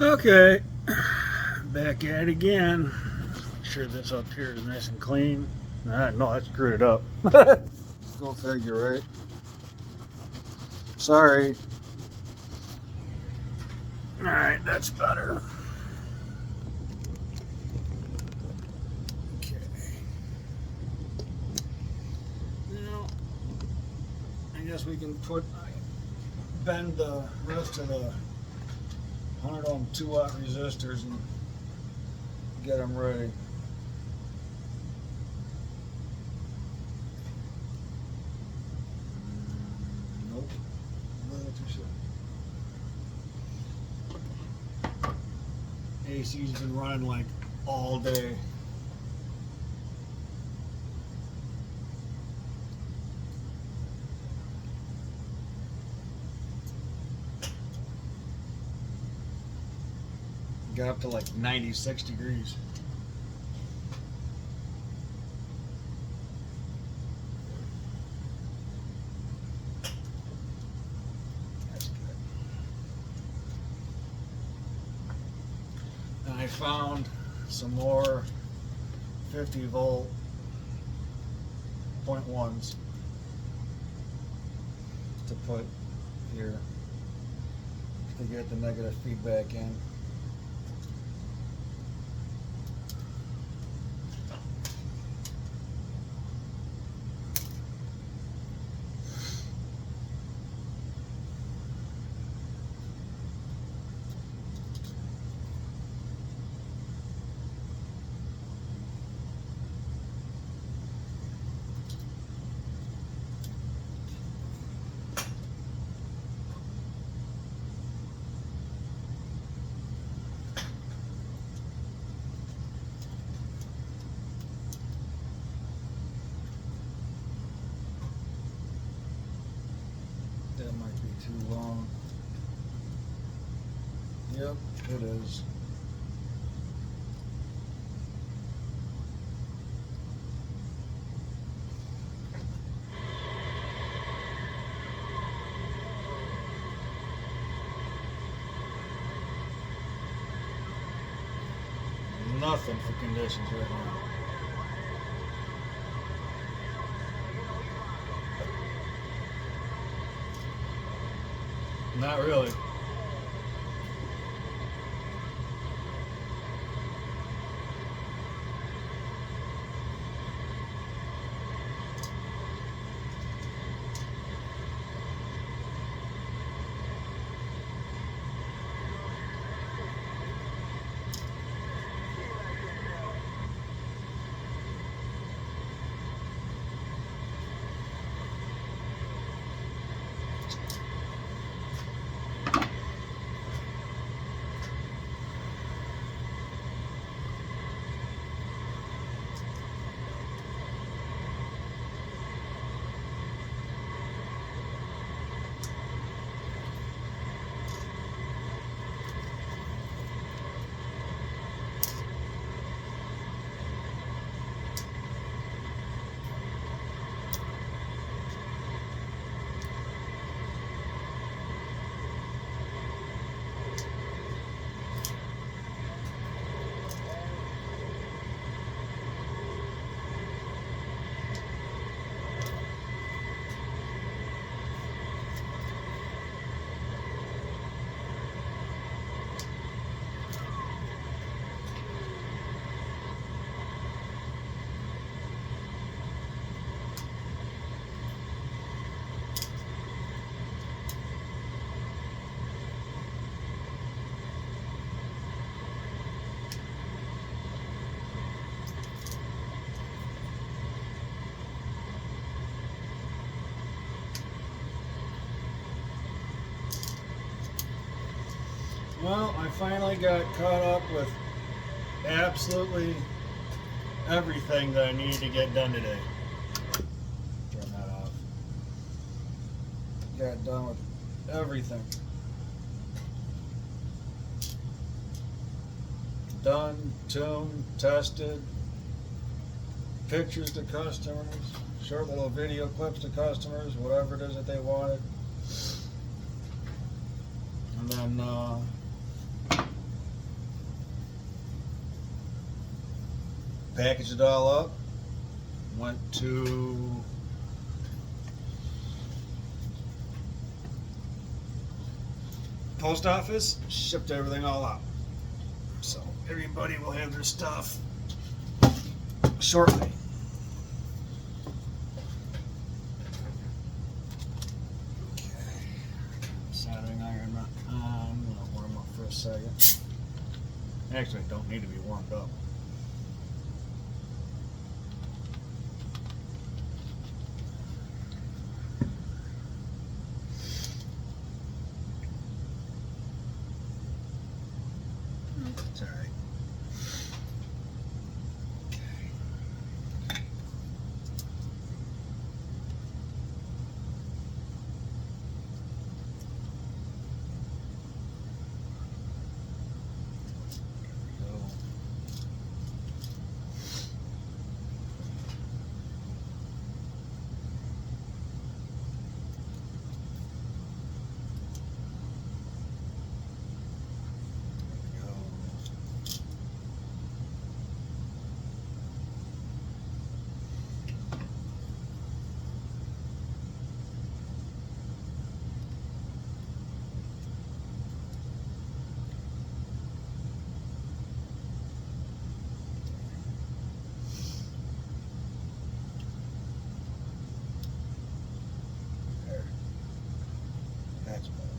Okay, back at it again. Make sure this up here is nice and clean. No, I screwed it up. Go figure, right? Sorry. Alright, that's better. Okay. Now, I guess we can bend the rest of the 100 ohm 2-watt resistors and get them ready. Nope. AC's been running like all day. Got up to like 96 degrees. That's good. And I found some more 50 volt 0.1s to put here to get the negative feedback in. That might be too long. Yep, it is. Nothing for conditions right now. Not really. Well, I finally got caught up with absolutely everything that I needed to get done today. Turn that off. Got done with everything. Done, tuned, tested, pictures to customers, short little video clips to customers, whatever it is that they wanted. And then packaged it all up, went to post office, shipped everything all out. So everybody will have their stuff shortly. Okay. Soldering iron not on. I'm gonna warm up for a second. Actually, it don't need to be warmed up. It's all right. That's better.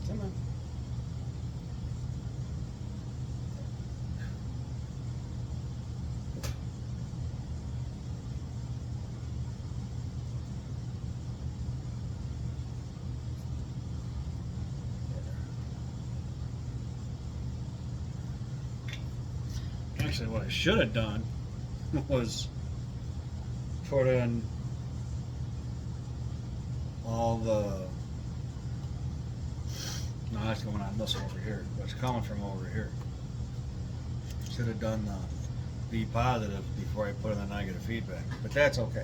Come on. Actually, what I should have done was put in all the. No, that's going on this over here. What's coming from over here? Should have done the B positive before I put in the negative feedback, but that's okay.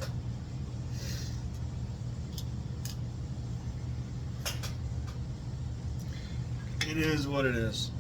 It is what it is.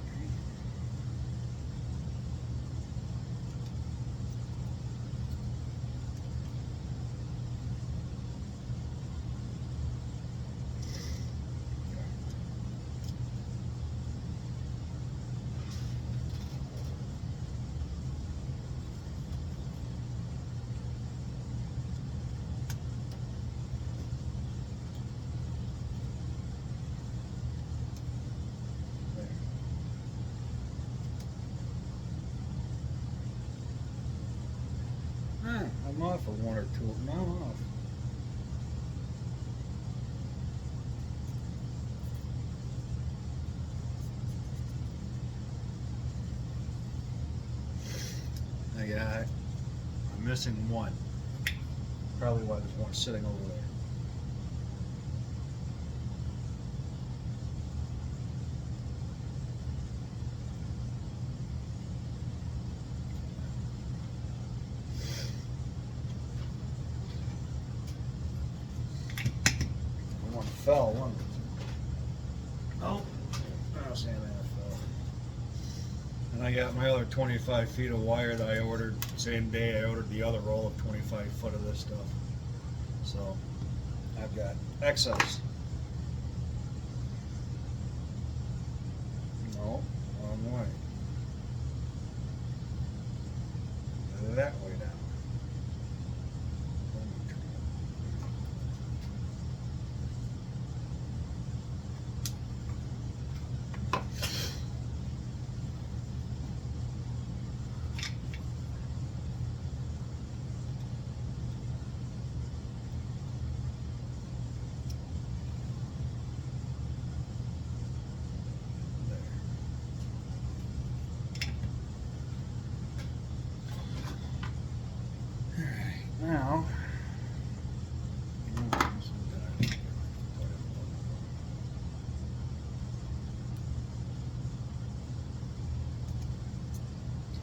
I'm off for one or two. No, I'm off. yeah, I'm missing one. Probably why there's one sitting over there. One fell, one. Oh, I was saying that fell. And I got my other 25 feet of wire that I ordered same day I ordered the other roll of 25 foot of this stuff. So I've got excess. No, wrong way. That way down. Now,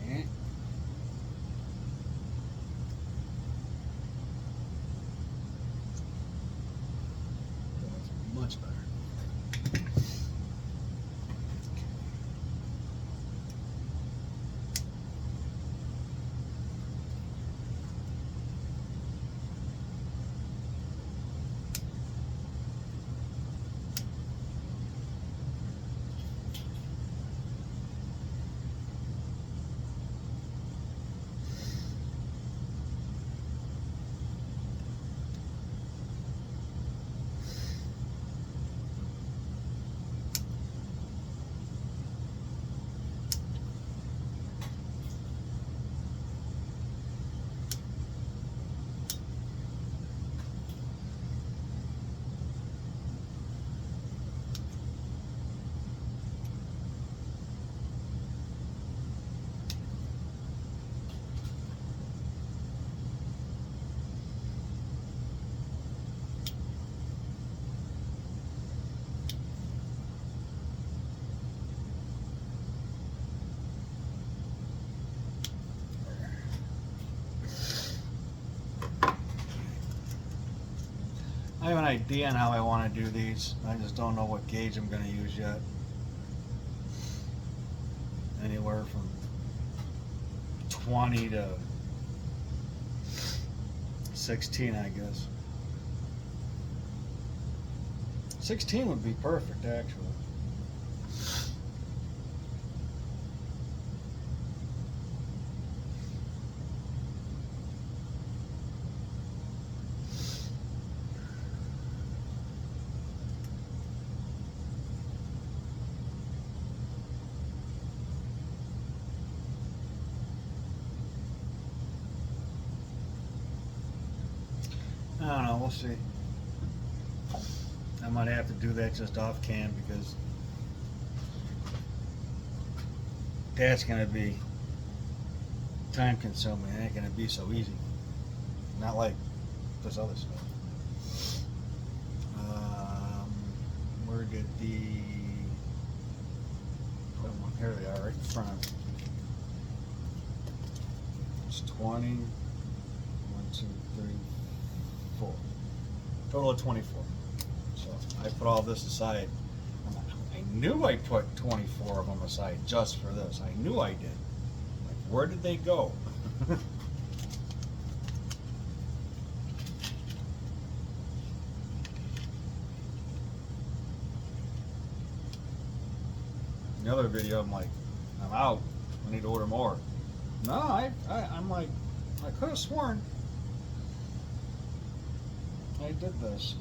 okay. That's much better. I have an idea on how I want to do these. I just don't know what gauge I'm going to use yet. Anywhere from 20 to 16, I guess. 16 would be perfect, actually. I don't know, we'll see. I might have to do that just off cam because that's going to be time consuming. It ain't going to be so easy. Not like this other stuff. Where did here they are, right in front. It's 20. 1, 2, 3, 4. Total of 24. So I put all this aside. I knew I put 24 of them aside just for this. I knew I did. Like, where did they go? In the other video, I'm like, I'm out. I need to order more. No, I'm like, I could have sworn I did this.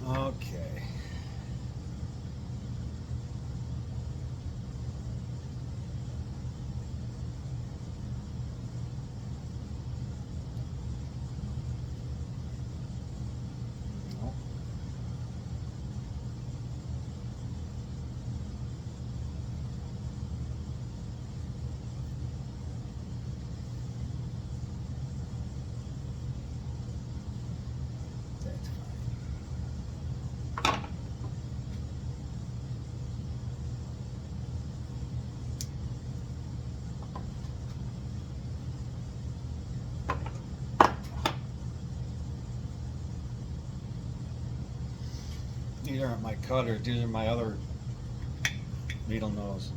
Okay. These aren't my cutters, these are my other needle nose.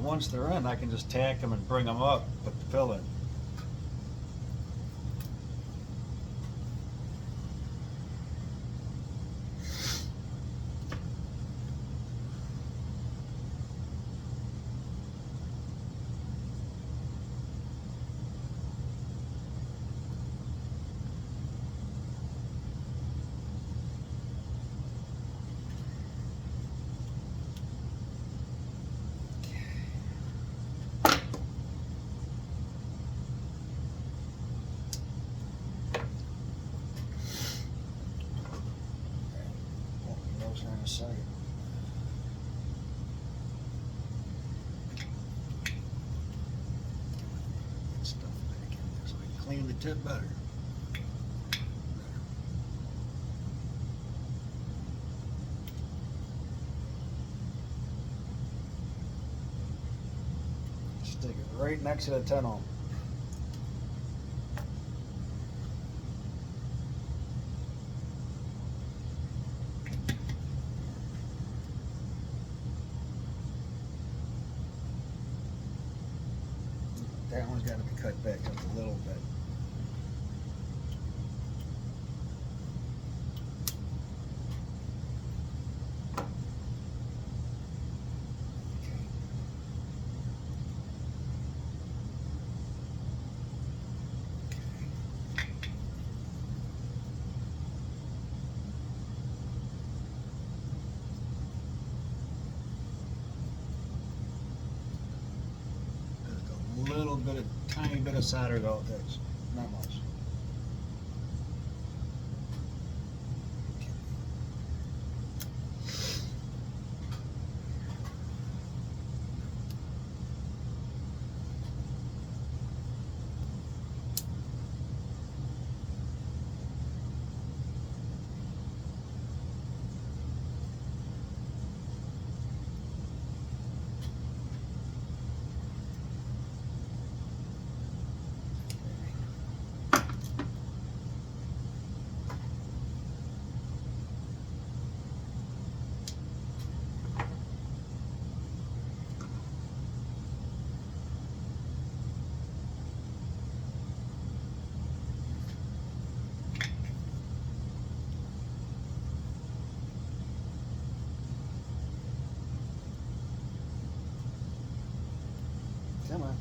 Once they're in, I can just tack them and bring them up, put the fill in. In a second. Get stuff back in there so I can clean the tip better. Stick it right next to the 10 ohm. That one's got to be cut back just a little bit. Little bit of tiny bit of solder though, that's not much. Come on.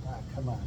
Ah, come on.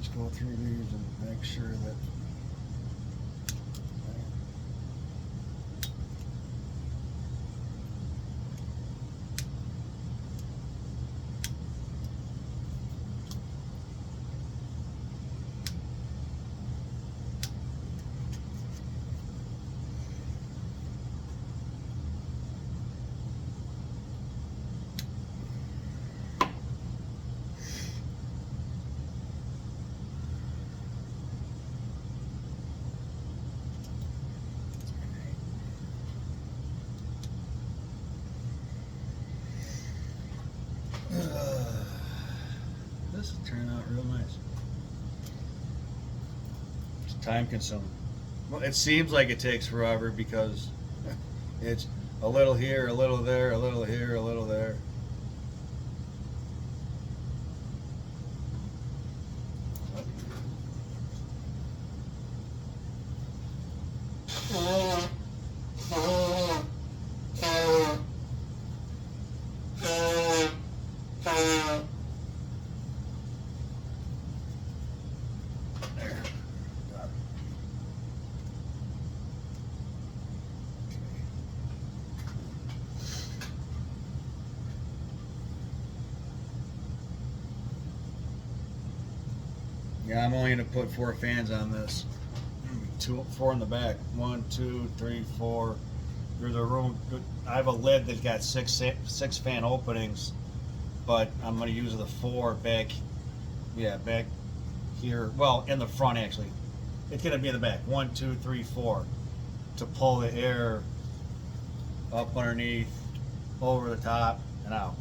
just go through these and make sure that. This will turn out real nice. It's time consuming. Well, it seems like it takes forever because it's a little here, a little there, a little here, a little there. Yeah, I'm only going to put 4 fans on this. 4 in the back. 1, 2, 3, 4. There's a room. I have a lid that's got six fan openings, but I'm going to use the 4 back. Yeah, back here. Well, in the front actually. It's going to be in the back. 1, 2, 3, 4 to pull the air up underneath, over the top, and out.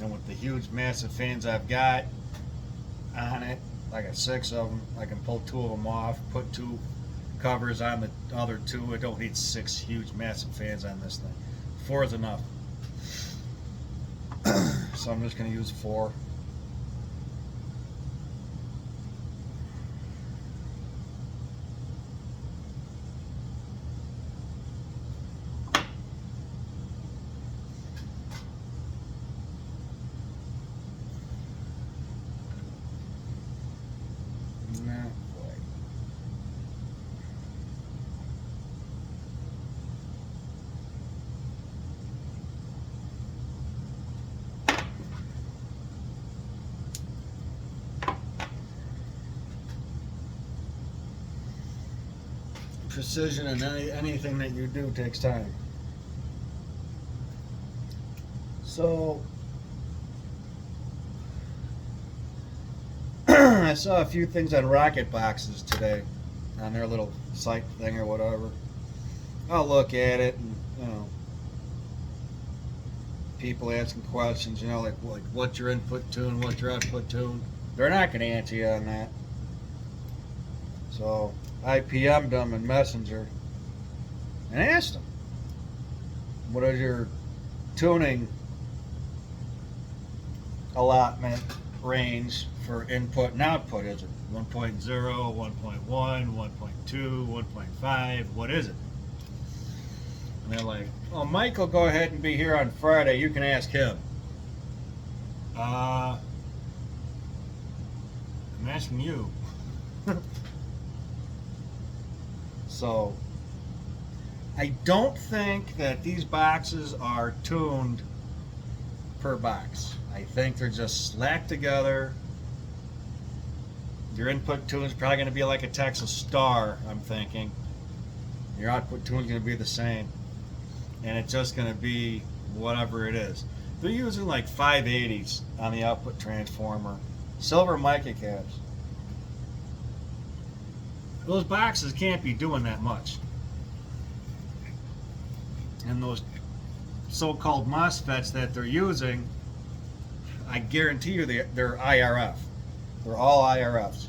And with the huge, massive fans I've got on it, I got 6 of them. I can pull 2 of them off, put 2 covers on the other 2. I don't need 6 huge, massive fans on this thing. 4 is enough. So I'm just going to use 4. Precision in anything that you do takes time. So I saw a few things on rocket boxes today on their little site thing or whatever. I'll look at it and, you know, people asking questions, you know, like what's your input tune, what's your output tune. They're not going to answer you on that. So I PM'd them in Messenger and asked them, what is your tuning allotment range for input and output? Is it 1.0, 1.1, 1.2, 1.5? What is it? And they're like, oh, Mike will go ahead and be here on Friday. You can ask him. I'm asking you. So I don't think that these boxes are tuned per box. I think they're just slacked together. Your input tune is probably going to be like a Texas Star, I'm thinking. Your output tune is going to be the same. And it's just going to be whatever it is. They're using like 580s on the output transformer. Silver mica caps. Those boxes can't be doing that much. And those so-called MOSFETs that they're using, I guarantee you they're IRF. They're all IRFs.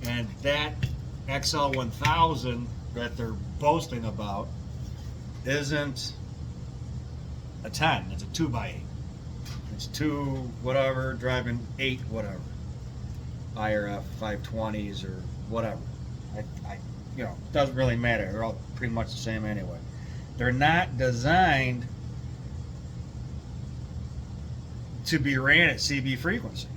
And that XL1000 that they're boasting about isn't a 10, it's a 2x8. It's 2 whatever, driving 8 whatever. IRF 520s or whatever. It doesn't really matter. They're all pretty much the same anyway. They're not designed to be ran at CB frequency.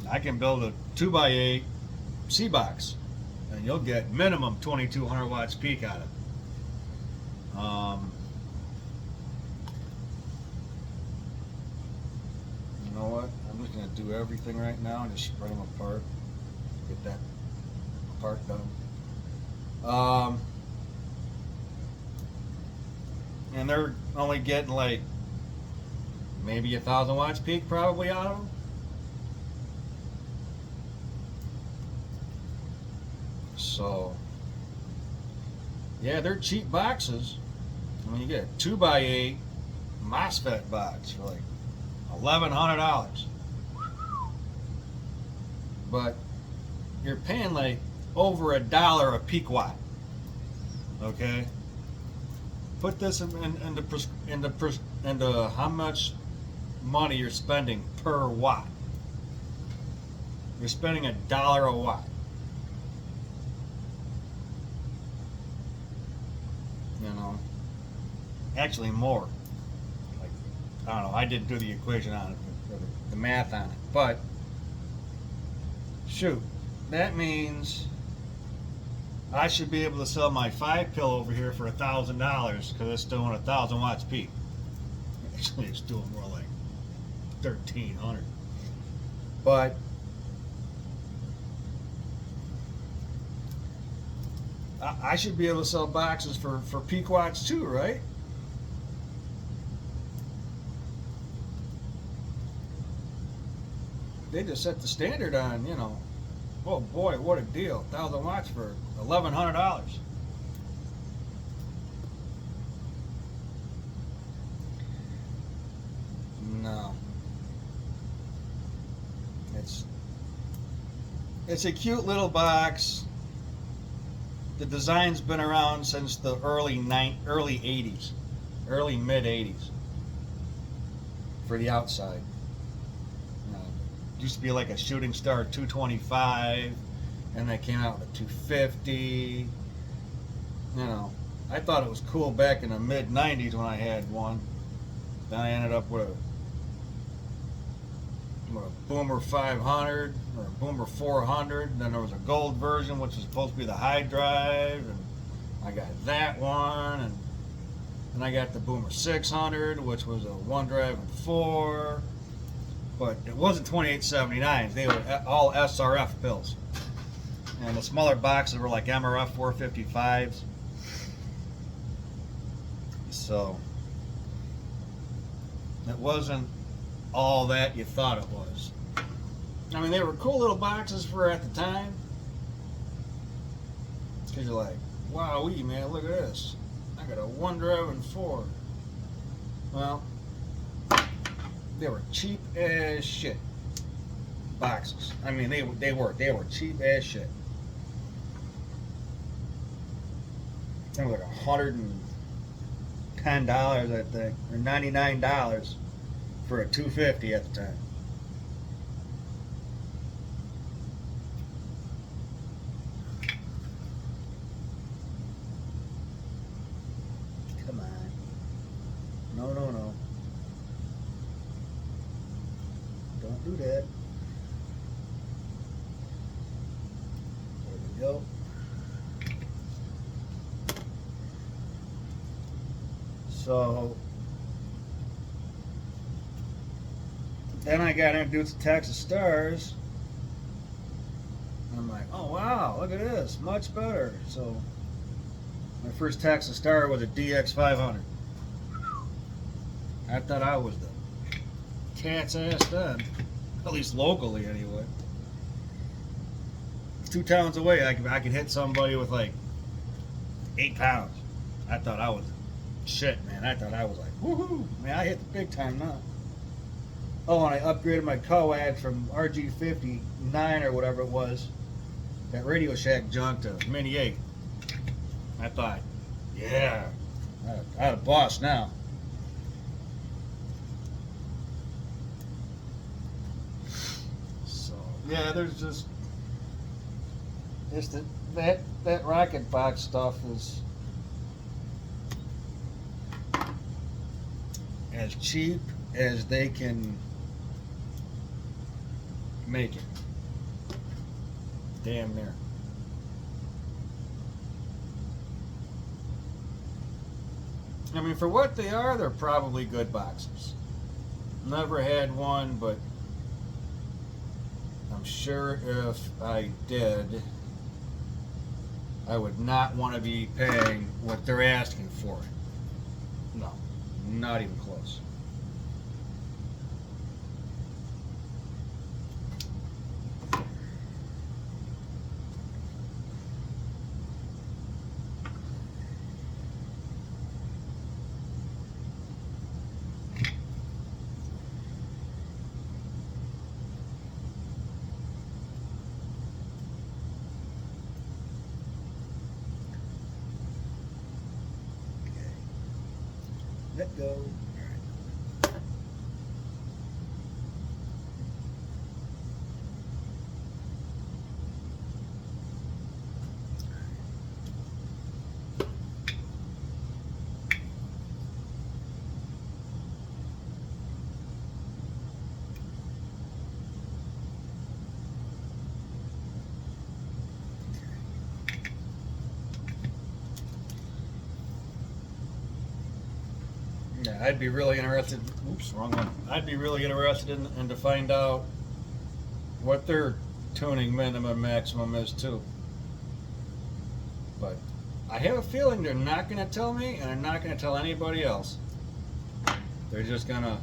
I can build a 2x8 C box, and you'll get minimum 2200 watts peak out of it. You know what? I'm just going to do everything right now and just spread them apart. Get that part done. And they're only getting like maybe 1000 watts peak probably out of them. So yeah, they're cheap boxes. I mean, you get a 2x8 MOSFET box for like $1,100, but you're paying like over $1 a peak watt. Okay, put this into how much money you're spending per watt. You're spending $1 a watt. You know, actually more. Like, I don't know. I didn't do the equation on it, the math on it, but shoot, that means I should be able to sell my 5-pill over here for $1,000 because it's doing 1,000 watts peak. Actually, it's doing more like 1,300. But I should be able to sell boxes for peak watts too, right? They just set the standard on, oh boy, what a deal. 1,000 watts for $1,100. No. It's a cute little box. The design's been around since the early 80s, early mid 80s for the outside. It used to be like a Shooting Star 225, and they came out with a 250. I thought it was cool back in the mid 90s when I had one. Then I ended up with a Boomer 500 or a Boomer 400. And then there was a gold version, which was supposed to be the high drive, and I got that one. And then I got the Boomer 600, which was a 1 drive and 4. But it wasn't 2879s. They were all SRF pills. And the smaller boxes were like MRF 455s. So it wasn't all that you thought it was. I mean, they were cool little boxes for at the time. Because you're like, wow, man, look at this. I got a 1 drive and 4. Well, they were cheap as shit boxes. I mean, they were cheap as shit. They were like $110, I think, or $99 for a 250 at the time. Come on. No. Don't do that. There we go. So then I got introduced to Texas Stars. I'm like, oh wow, look at this, much better. So my first Texas Star was a DX500. I thought I was the cat's ass then, at least locally anyway. 2 towns away, I could hit somebody with like 8 pounds. I thought I was shit, man. I thought I was like, woohoo, man, I hit the big time now. Oh, and I upgraded my coax from RG59 or whatever it was, that Radio Shack junk, to Mini 8. I thought, yeah, I'm a boss now. Yeah, there's just It's that rocket box stuff is as cheap as they can make it. Damn near. I mean, for what they are, they're probably good boxes. Never had one, but I'm sure if I did, I would not want to be paying what they're asking for it. No, not even close. Let go. Yeah, I'd be really interested. Oops, wrong one. I'd be really interested in to find out what their tuning minimum maximum is too. But I have a feeling they're not going to tell me, and they're not going to tell anybody else. They're just going to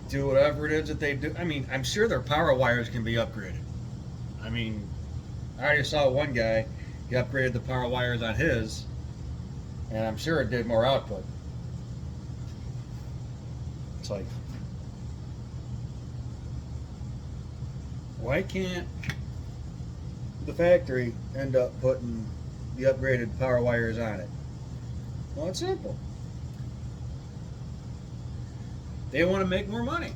do whatever it is that they do. I mean, I'm sure their power wires can be upgraded. I mean, I already saw one guy, he upgraded the power wires on his, and I'm sure it did more output. It's like, why can't the factory end up putting the upgraded power wires on it? Well, it's simple. They want to make more money.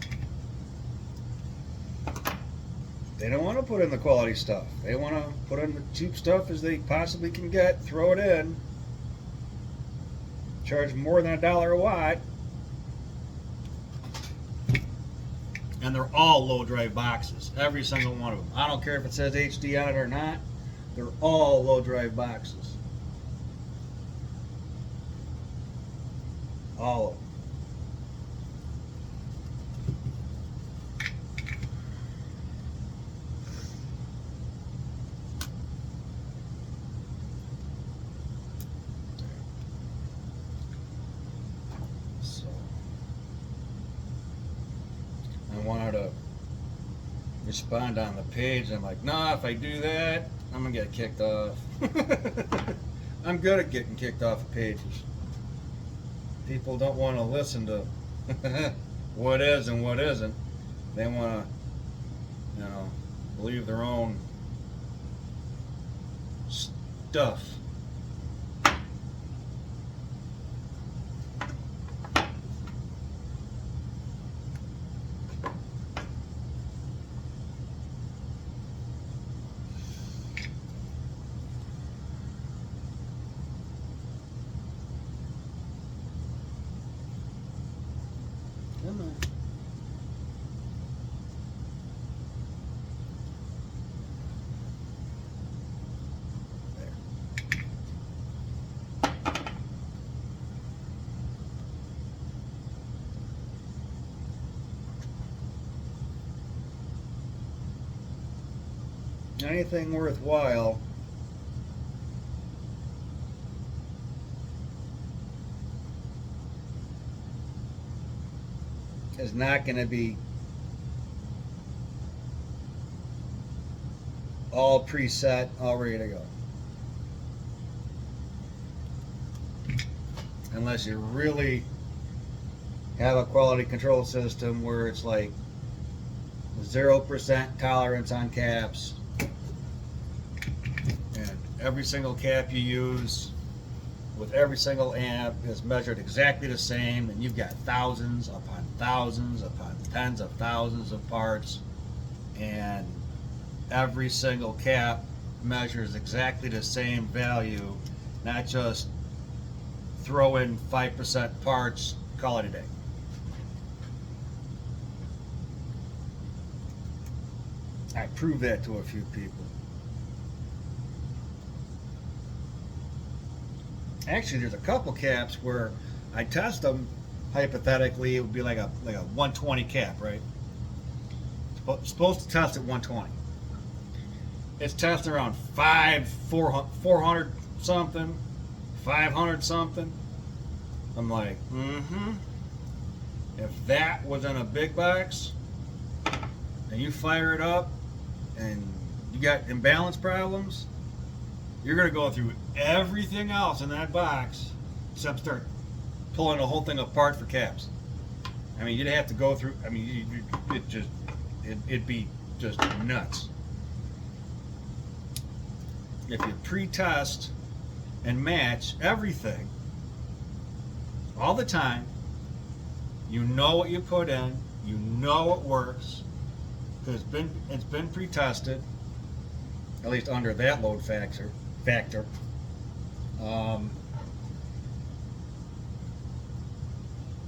They don't want to put in the quality stuff. They want to put in the cheap stuff as they possibly can get, throw it in, charge more than $1 a watt, and they're all low drive boxes, every single one of them. I don't care if it says HD on it or not, they're all low drive boxes. All of them. I wanted to respond on the page. I'm like, nah, if I do that, I'm gonna get kicked off. I'm good at getting kicked off of pages. People don't want to listen to what is and what isn't. They want to, believe their own stuff. Come on. There. Anything worthwhile is not going to be all preset, all ready to go. Unless you really have a quality control system where it's like 0% tolerance on caps, and every single cap you use with every single amp is measured exactly the same, and you've got thousands upon thousands upon tens of thousands of parts, and every single cap measures exactly the same value, not just throw in 5% parts, call it a day. I proved that to a few people. Actually, there's a couple caps where I test them. Hypothetically, it would be like a 120 cap, right? Supposed to test at 120. It's testing around 400 something, 500 something. I'm like, If that was in a big box, and you fire it up, and you got imbalance problems, you're gonna go through everything else in that box except start pulling the whole thing apart for caps. I mean, you'd have to go through. I mean, it'd be just nuts. If you pre-test and match everything all the time, you know what you put in, you know it works, because it's been pre-tested, at least under that load factor.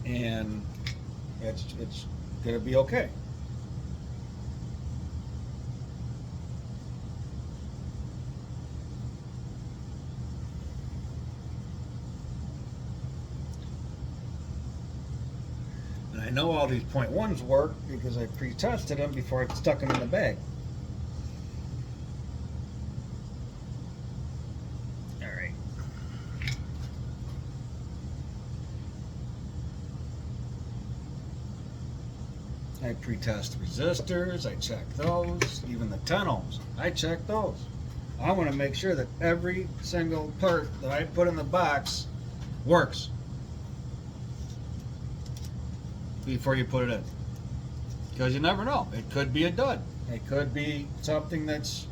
And it's gonna be okay. And I know all these point ones work because I pre-tested them before I stuck them in the bag. I pre-test resistors, I check those, even the 10 ohms, I check those. I want to make sure that every single part that I put in the box works before you put it in. Because you never know, it could be a dud. It could be something that's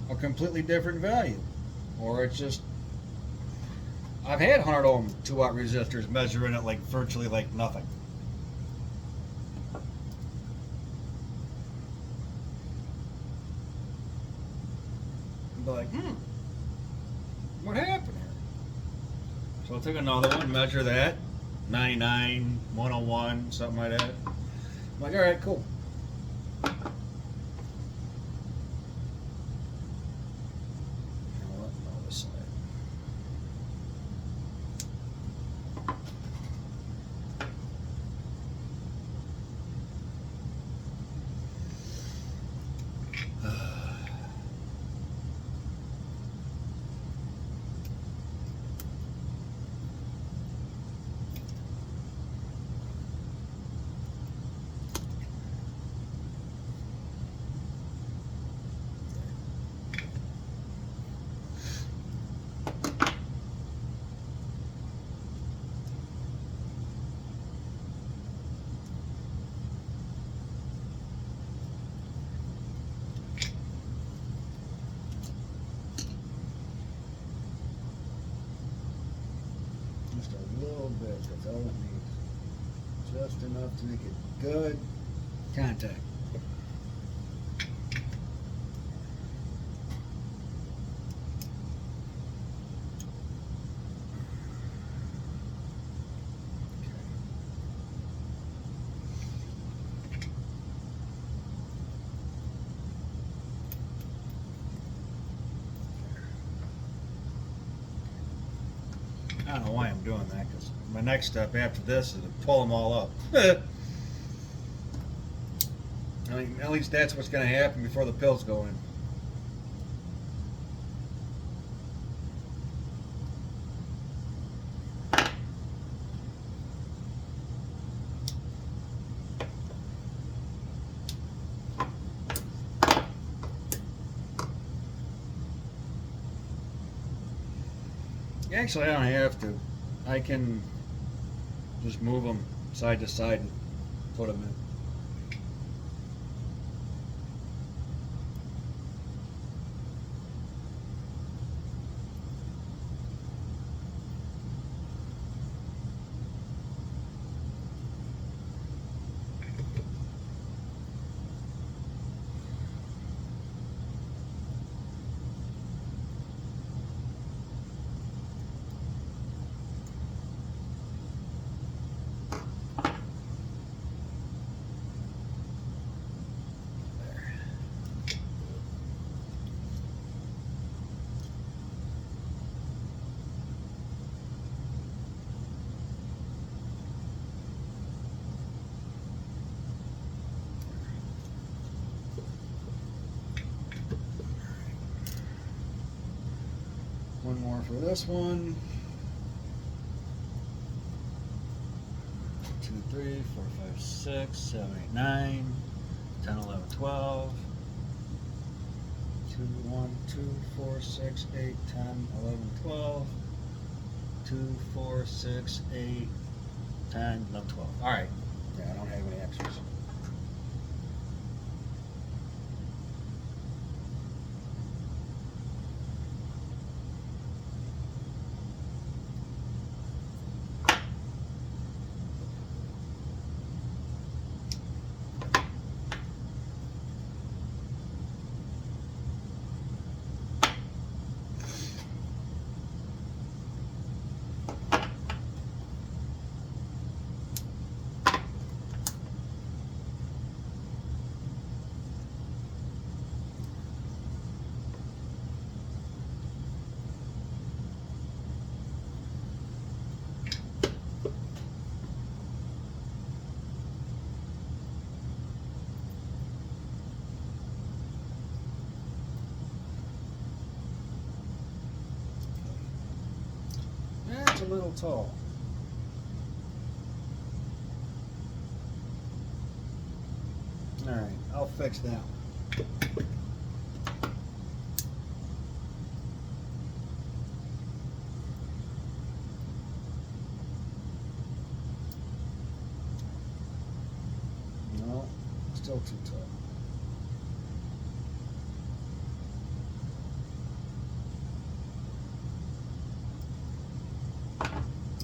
a completely different value. Or it's just, I've had 100 ohm 2-watt resistors measuring it like virtually like nothing. Be like, what happened here? So I'll take another one, measure that, 99, 101, something like that. I'm like, all right, cool. You know what? No, this side. Just a little bit, that's all it needs. Just enough to make it good contact. I don't know why I'm doing that, because my next step after this is to pull them all up. I mean, at least that's what's going to happen before the pills go in. Actually, I don't have to. I can just move them side to side and put them in. more for this one. 2, 3, 4, 5, 6, 7, 8, 9, 10, 11, 12. 2, 1, 2, 4, 6, 8, 10, 11, 12. 2, 4, 6, 8, 10, 11, 12. All right. Yeah, I don't have any extras. That's a little tall. All right, I'll fix that one. No, still too tall.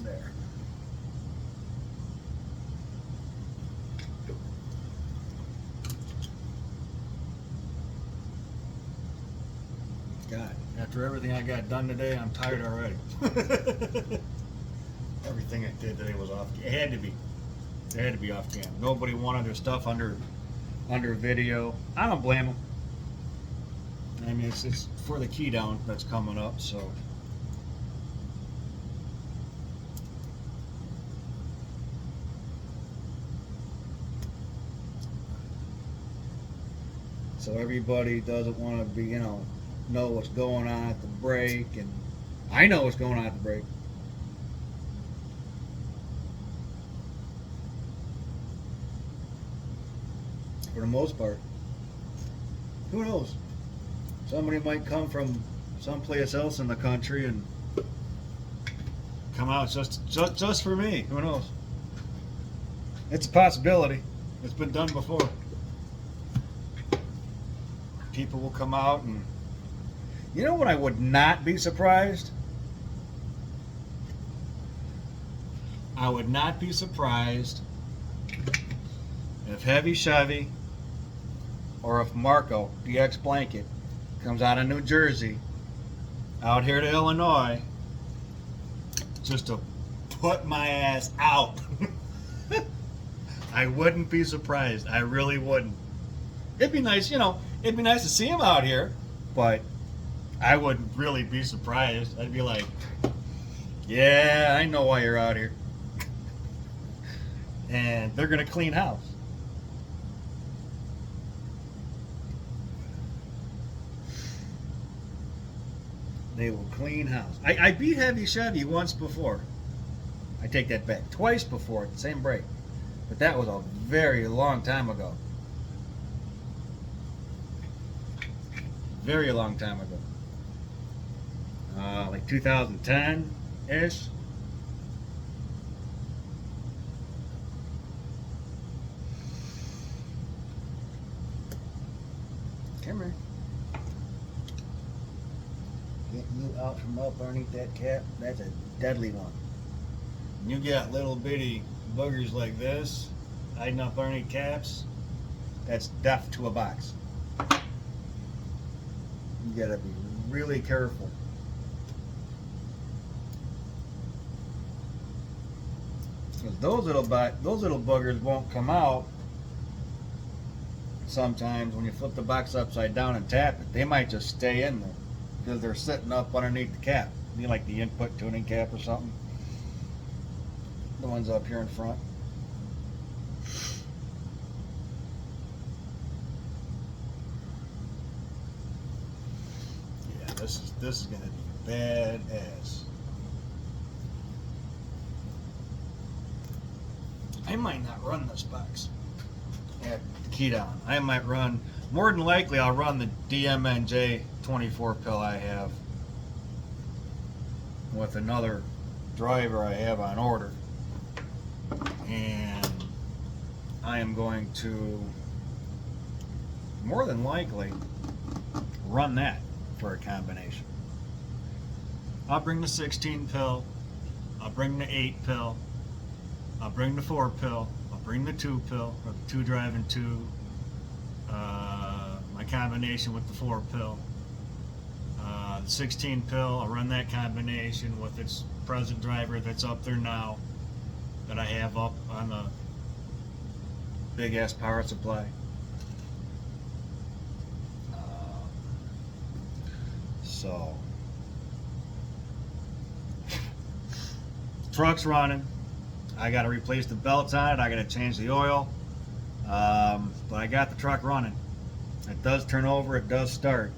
There. God, after everything I got done today, I'm tired already. Everything I did today was off. It had to be. It had to be off camera. Nobody wanted their stuff under video. I don't blame them. I mean, it's for the key down that's coming up, so. So everybody doesn't want to be, know what's going on at the break, and I know what's going on at the break. For the most part. Who knows? Somebody might come from someplace else in the country and come out just for me. Who knows? It's a possibility. It's been done before. People will come out and... You know what I would not be surprised? I would not be surprised if Heavy Chevy or if Marco, DX Blanket, comes out of New Jersey out here to Illinois just to put my ass out. I wouldn't be surprised. I really wouldn't. It'd be nice, it'd be nice to see him out here, but I wouldn't really be surprised. I'd be like, yeah, I know why you're out here. And they're going to clean house. They will clean house. I beat Heavy Chevy once before. I take that back. Twice before at the same break. But that was a very long time ago. Very long time ago. Like 2010-ish. Come here. Getting you out from up underneath that cap, that's a deadly one. When you got little bitty boogers like this, hiding up underneath caps, that's death to a box. You gotta be really careful. Because those little boogers won't come out sometimes when you flip the box upside down and tap it. They might just stay in there because they're sitting up underneath the cap. You know, like the input tuning cap or something. The ones up here in front. Yeah, this is gonna be badass. I might not run this box at the key down. I might run, more than likely I'll run the DMNJ 24 pill I have with another driver I have on order. And I am going to more than likely run that for a combination. I'll bring the 16 pill, I'll bring the 8 pill, I'll bring the 4 pill, I'll bring the 2 pill, or the 2 drive and 2, my combination with the 4 pill, the 16 pill, I'll run that combination with its present driver that's up there now, that I have up on the big ass power supply. So truck's running. I got to replace the belts on it. I got to change the oil. But I got the truck running. It does turn over. It does start.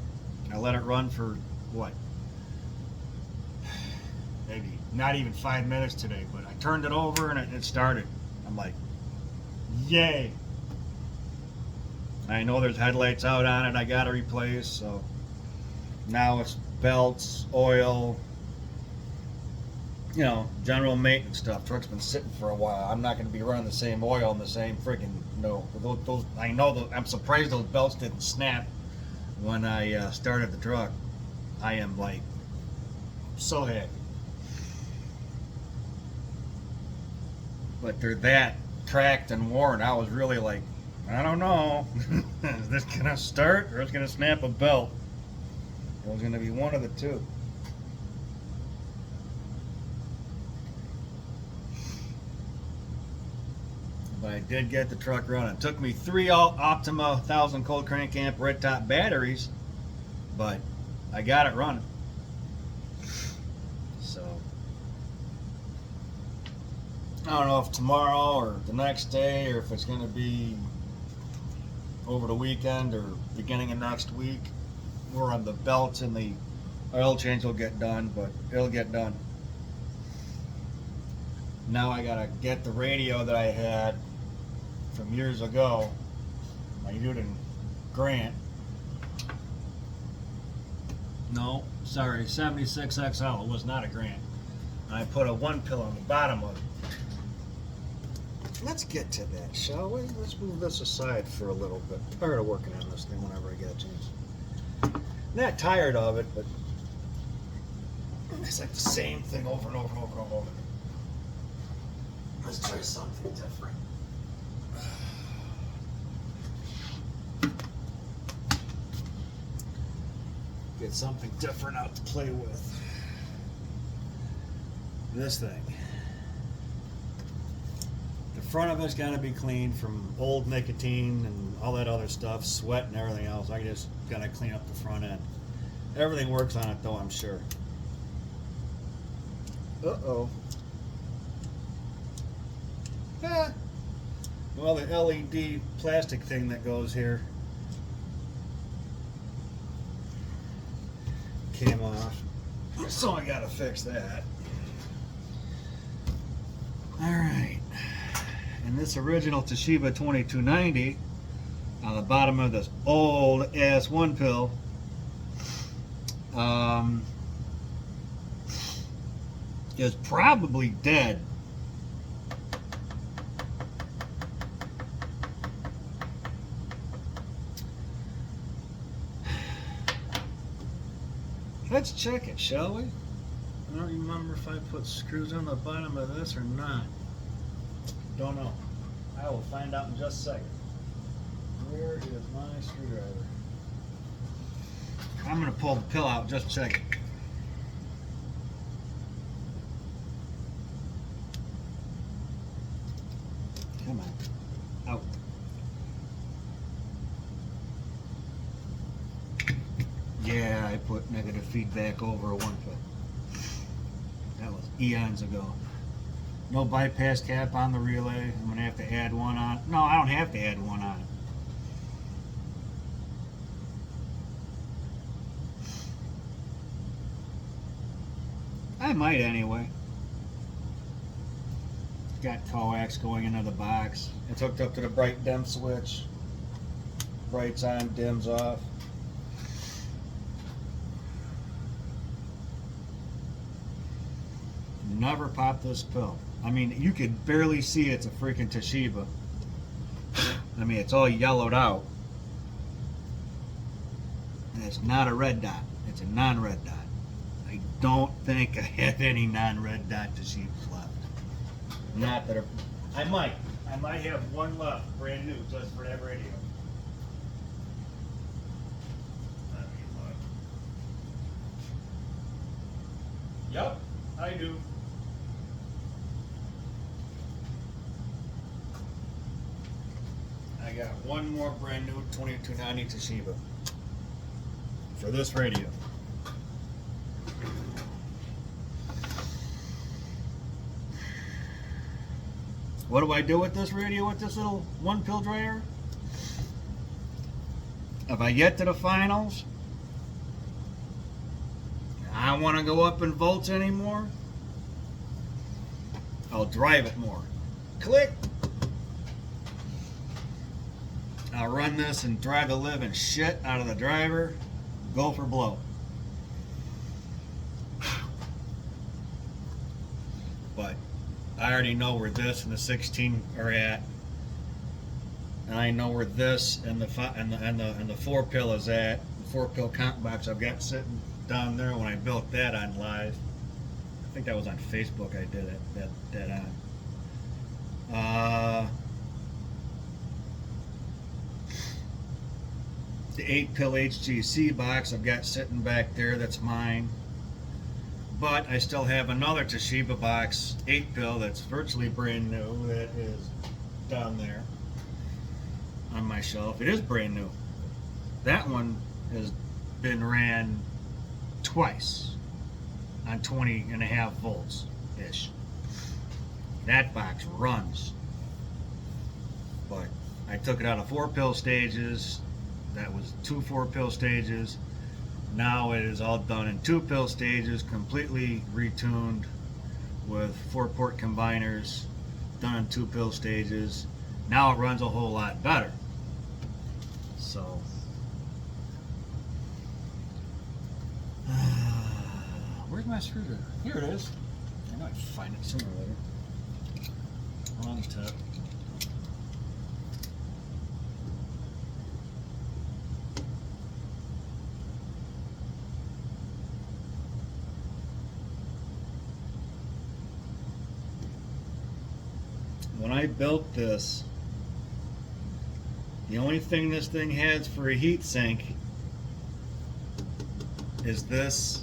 I let it run for what? Maybe not even 5 minutes today. But I turned it over and it started. I'm like, yay! I know there's headlights out on it. I got to replace. So now it's belts, oil. You know, general maintenance stuff. Truck's been sitting for a while. I'm not going to be running the same oil and the same freaking those. I know those. I'm surprised those belts didn't snap when I started the truck. I am like so happy, but they're that cracked and worn. I was really like, I don't know, is this gonna start or it's gonna snap a belt? It was gonna be one of the two. But I did get the truck running. It took me 3 Optima 1000 cold crank amp red top batteries, but I got it running. So I don't know if tomorrow or the next day, or if it's going to be over the weekend or beginning of next week, where on the belts and the oil change will get done, but it'll get done. Now I gotta get the radio that I had from years ago, my Uden Grant. No, sorry, 76XL. It was not a Grant. And I put a 1 pill on the bottom of it. Let's get to that, shall we? Let's move this aside for a little bit. I'm tired of working on this thing whenever I get a chance. Not tired of it, but it's like the same thing over and over and over and over. Let's try something different. Get something different out to play with. This thing. The front of it's got to be cleaned from old nicotine and all that other stuff, sweat and everything else. I just got to clean up the front end. Everything works on it though, I'm sure. Uh-oh. Ah. Well, the LED plastic thing that goes here came off, so I gotta fix that. Alright, and this original Toshiba 2290 on the bottom of this old ass 1 pill is probably dead. Let's check it, shall we? I don't remember if I put screws on the bottom of this or not. Don't know. I will find out in just a second. Where is my screwdriver? I'm going to pull the pill out, just check it. Come on. Out. Yeah, I put negative feedback over a 1 pill. That was eons ago. No bypass cap on the relay. I'm going to have to add one on. No, I don't have to add one on. I might anyway. Got coax going into the box. It's hooked up to the bright dim switch. Brights on, dims off. Never pop this pill. I mean, you could barely see it's a freaking Toshiba. I mean, it's all yellowed out. And it's not a red dot. It's a non-red dot. I don't think I have any non-red dot Toshibas left. Not that I might. I might have one left, brand new, just for that radio. Let me look. Yep, I do. I got one more brand new 2290 Toshiba for this radio. What do I do with this radio with this little one pill dryer? If I get to the finals, I don't want to go up in volts anymore, I'll drive it more. Click. I'll run this and drive the living shit out of the driver, go for blow. But I already know where this and the 16 are at, and I know where this and the 4 pill is at. The 4 pill comp box I've got sitting down there when I built that on live. I think that was on Facebook. I did it that on. The 8 pill HGC box I've got sitting back there. That's mine. But I still have another Toshiba box, 8 pill, that's virtually brand new, that is down there on my shelf. It is brand new. That one has been ran twice on 20.5 volts ish. That box runs. But I took it out of 4 pill stages. That was 2 4 pill stages. Now it is all done in 2 pill stages, completely retuned with 4-port combiners, done in 2 pill stages. Now it runs a whole lot better. So, where's my screwdriver? Here it is. I know I'd find it sooner or later. Wrong tip. When I built this, the only thing this thing has for a heat sink is this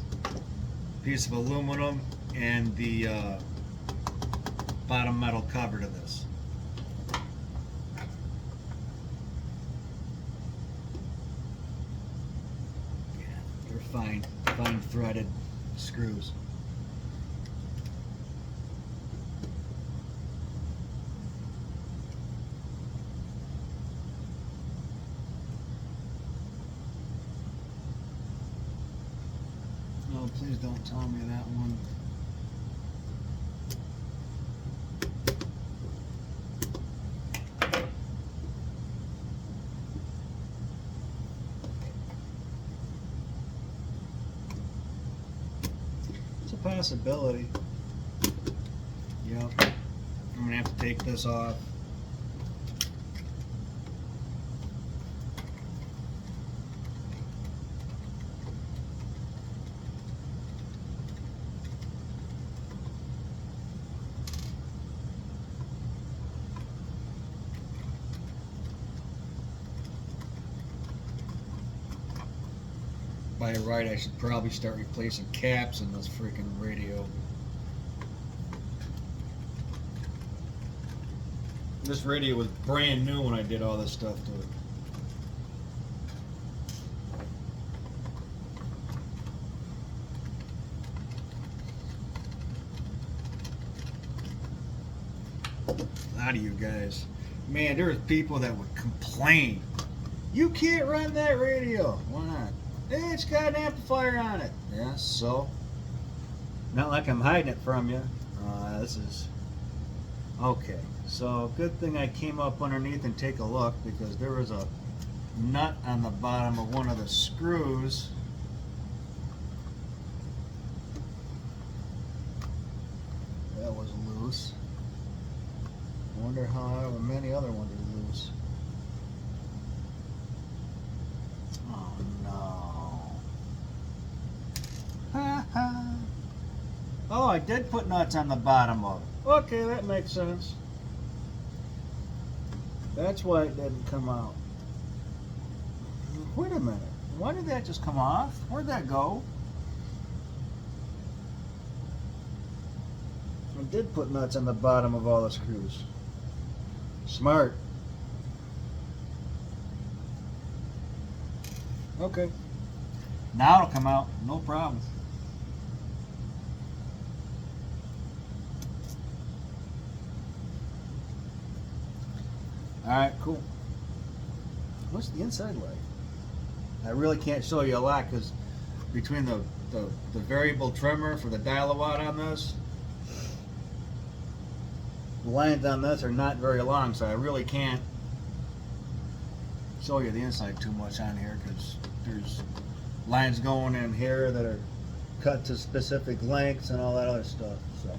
piece of aluminum and the bottom metal cover to this. Yeah, they're fine threaded screws. Please don't tell me that one. It's a possibility. Yep. I'm gonna have to take this off. By right, I should probably start replacing caps in this freaking radio. This radio was brand new when I did all this stuff to it. A lot of you guys, man, there's people that would complain. You can't run that radio. Why not? It's got an amplifier on it. Yeah, so? Not like I'm hiding it from you. This is okay. So good thing I came up underneath and take a look, because there was a nut on the bottom of one of the screws. That was loose. I wonder how many other ones are loose. Oh no. Oh, I did put nuts on the bottom of it. Okay, that makes sense. That's why it didn't come out. Wait a minute. Why did that just come off? Where'd that go? I did put nuts on the bottom of all the screws. Smart. Okay. Now it'll come out. No problem. Alright, cool. What's the inside like? I really can't show you a lot, because between the variable trimmer for the dial-a-watt on this, the lines on this are not very long, so I really can't show you the inside too much on here, because there's lines going in here that are cut to specific lengths and all that other stuff. So.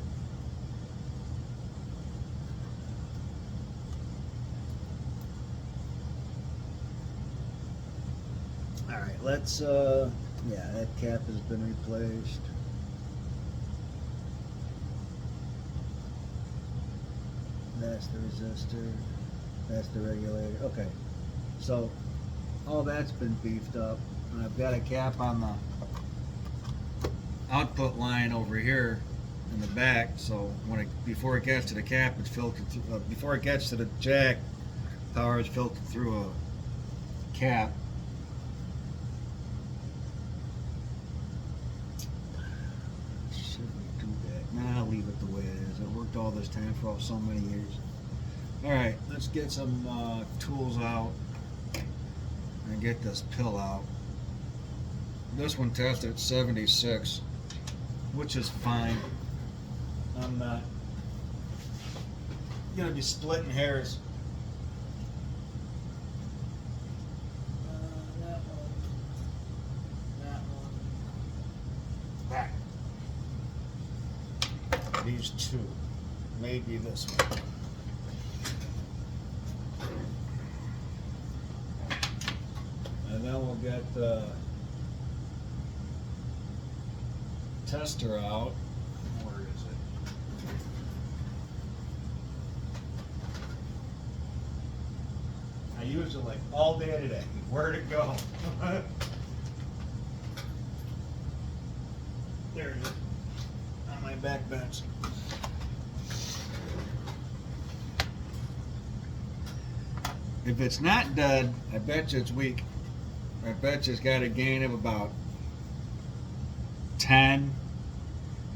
Alright, let's, yeah, that cap has been replaced. That's the resistor, that's the regulator. Okay, so all that's been beefed up, and I've got a cap on the output line over here in the back, so when it, before it gets to the cap, it's filtered through, before it gets to the jack, power is filtered through a cap. I'll leave it the way it is. It worked all this time for so many years. Alright, let's get some tools out and get this pill out. This one tested at 76, which is fine. I'm not gonna be splitting hairs. That one. That one. Back. These two, maybe this one. And then we'll get the tester out. Where is it? I use it like all day today. Where'd it go? There it is. On my back bench. If it's not dead, I bet you it's weak. I bet you it's got a gain of about 10,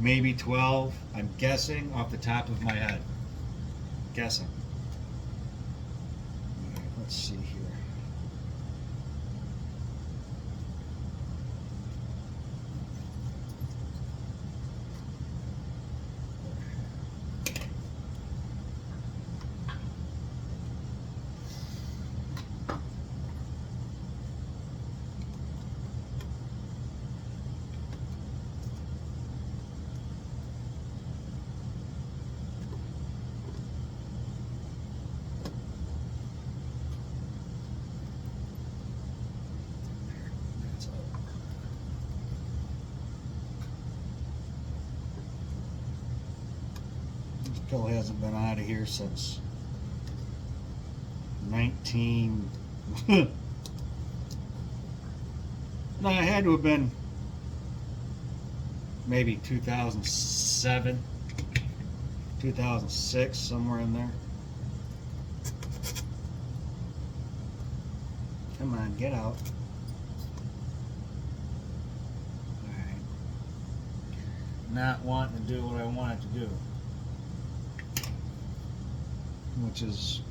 maybe 12. I'm guessing off the top of my head. Guessing. All right, let's see here. Pill hasn't been out of here since 19. No, it had to have been maybe 2007, 2006, somewhere in there. Come on, get out. Alright. Not wanting to do what I want it to do. Which is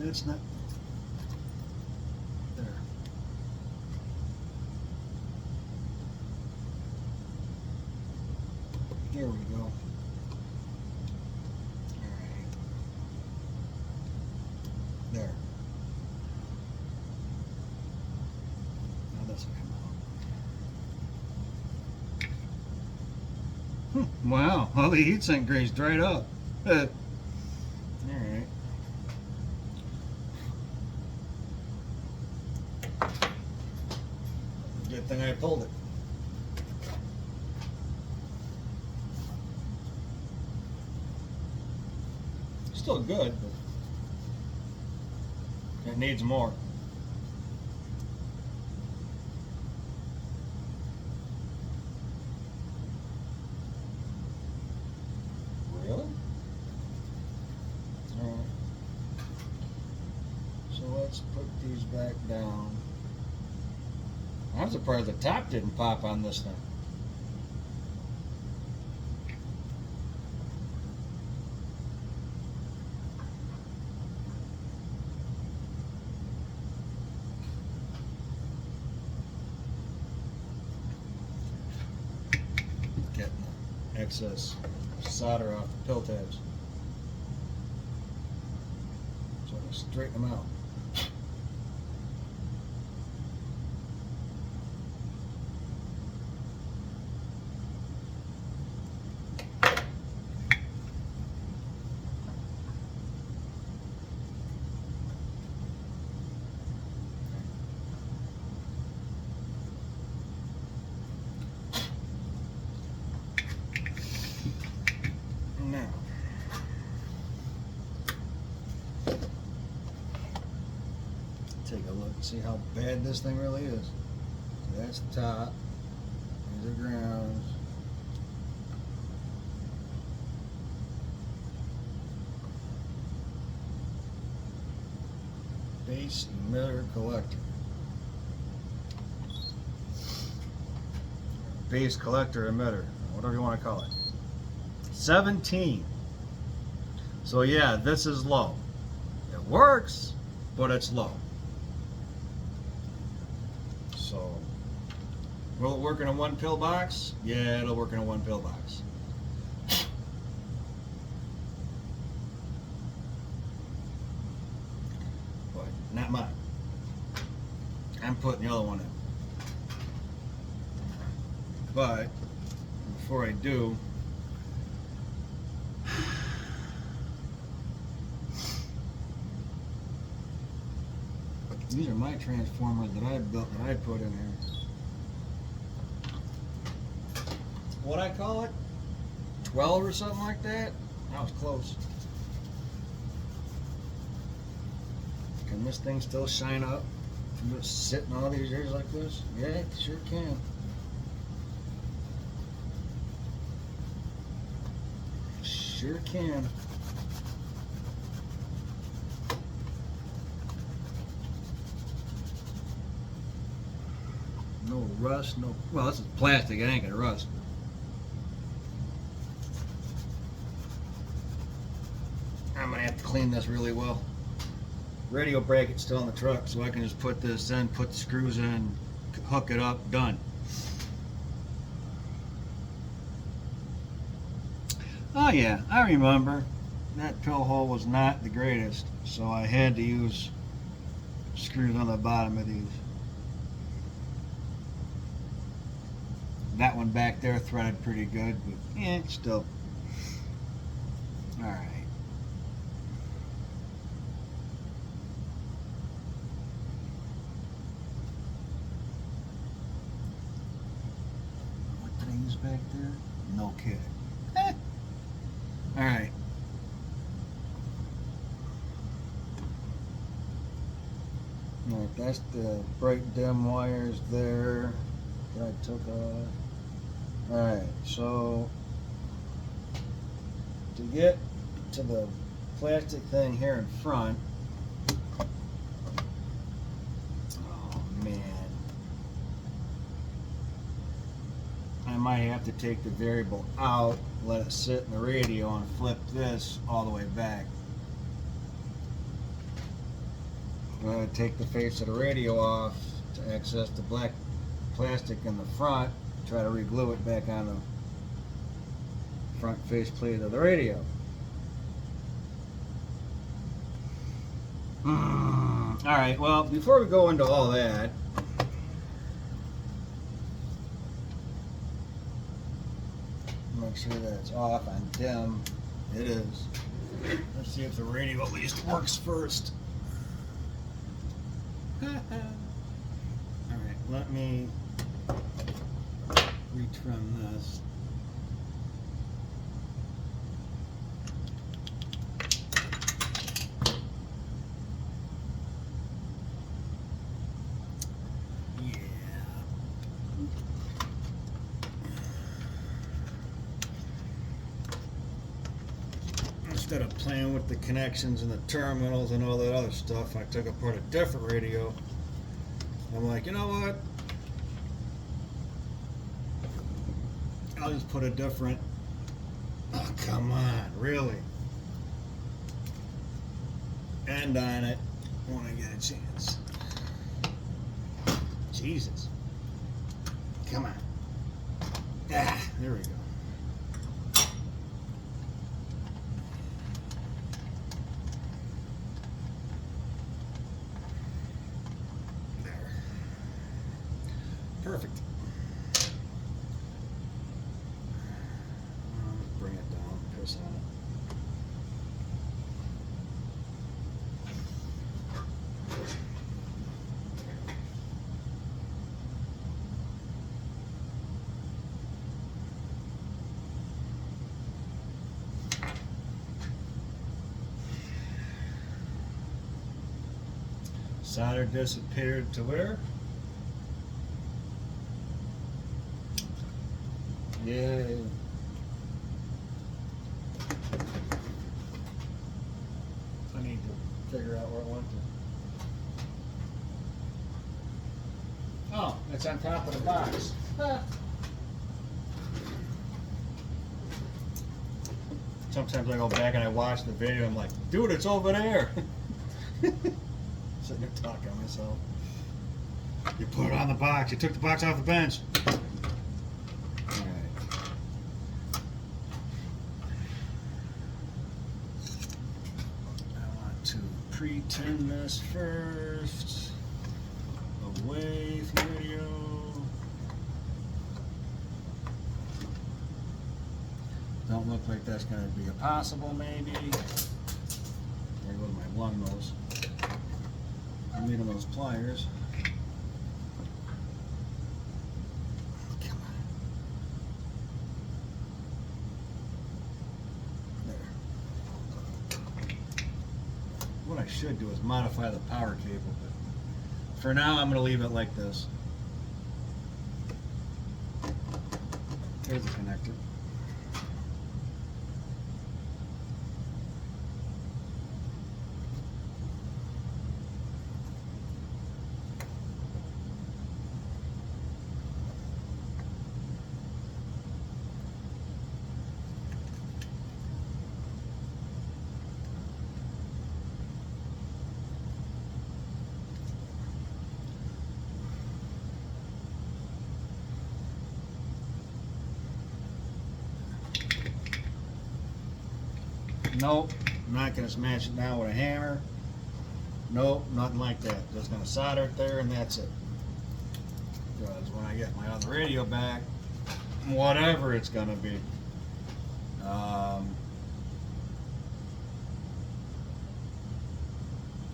That's not there. There we go. All right. There. Now this will come out. Wow, all the heatsink grease dried up. All right. Good thing I pulled it. Still good, but it needs more. Really? Alright. So let's put these back down. I'm surprised the top didn't pop on this thing. Getting the excess solder off the pill tabs. So I straighten them out. Now, take a look and see how bad this thing really is. So that's the top. These are grounds. Base emitter collector. Base collector emitter, whatever you want to call it. 17. So yeah, this is low. It works, but it's low. So, will it work in a one pill box? Yeah, it'll work in a one pill box. But not mine. I'm putting the other one in. But before I do, these are my transformers that I built, that I put in here. What I call it? 12 or something like that? That was close. Can this thing still shine up from just sitting all these years like this? Yeah, it sure can. Sure can. No rust, no. Well, this is plastic, it ain't gonna rust. I'm gonna have to clean this really well. Radio bracket's still in the truck, so I can just put this in, put the screws in, hook it up, done. Oh yeah, I remember. That pill hole was not the greatest, so I had to use screws on the bottom of these. That one back there threaded pretty good, but yeah, still. Alright. What did I use back there? No kidding. Alright. Alright, that's the bright dim wires there that I took off. Alright, so to get to the plastic thing here in front, oh man, I might have to take the variable out, let it sit in the radio, and flip this all the way back. I'm going to take the face of the radio off to access the black plastic in the front, try to re-glue it back on the front faceplate of the radio. Alright, well, before we go into all that, make sure that it's off on dim. It is. Let's see if the radio at least works first. Alright, let me retrim this. Instead of playing with the connections and the terminals and all that other stuff, I took apart a different radio. I'm like, you know what? I'll just put a different. Oh, come on, really? End on it when I get a chance. Jesus. Come on. Ah, there we go. Perfect. Bring it down, piss on it. Solder disappeared to where? Yay. I need to figure out where it went to. Oh, it's on top of the box. Ah. Sometimes I go back and I watch the video and I'm like, dude, it's over there. Sitting there talking to myself. You put it on the box. You took the box off the bench. Pre-tin this first. Away from radio. Don't look like that's going to be a possible maybe. There goes my lung nose. I'm needing those pliers. Come on. What I should do is modify the power cable, but for now I'm going to leave it like this. There's the connector. Nope, I'm not going to smash it down with a hammer. Nope, nothing like that. Just going to solder it there and that's it. Because when I get my other radio back, whatever it's going to be,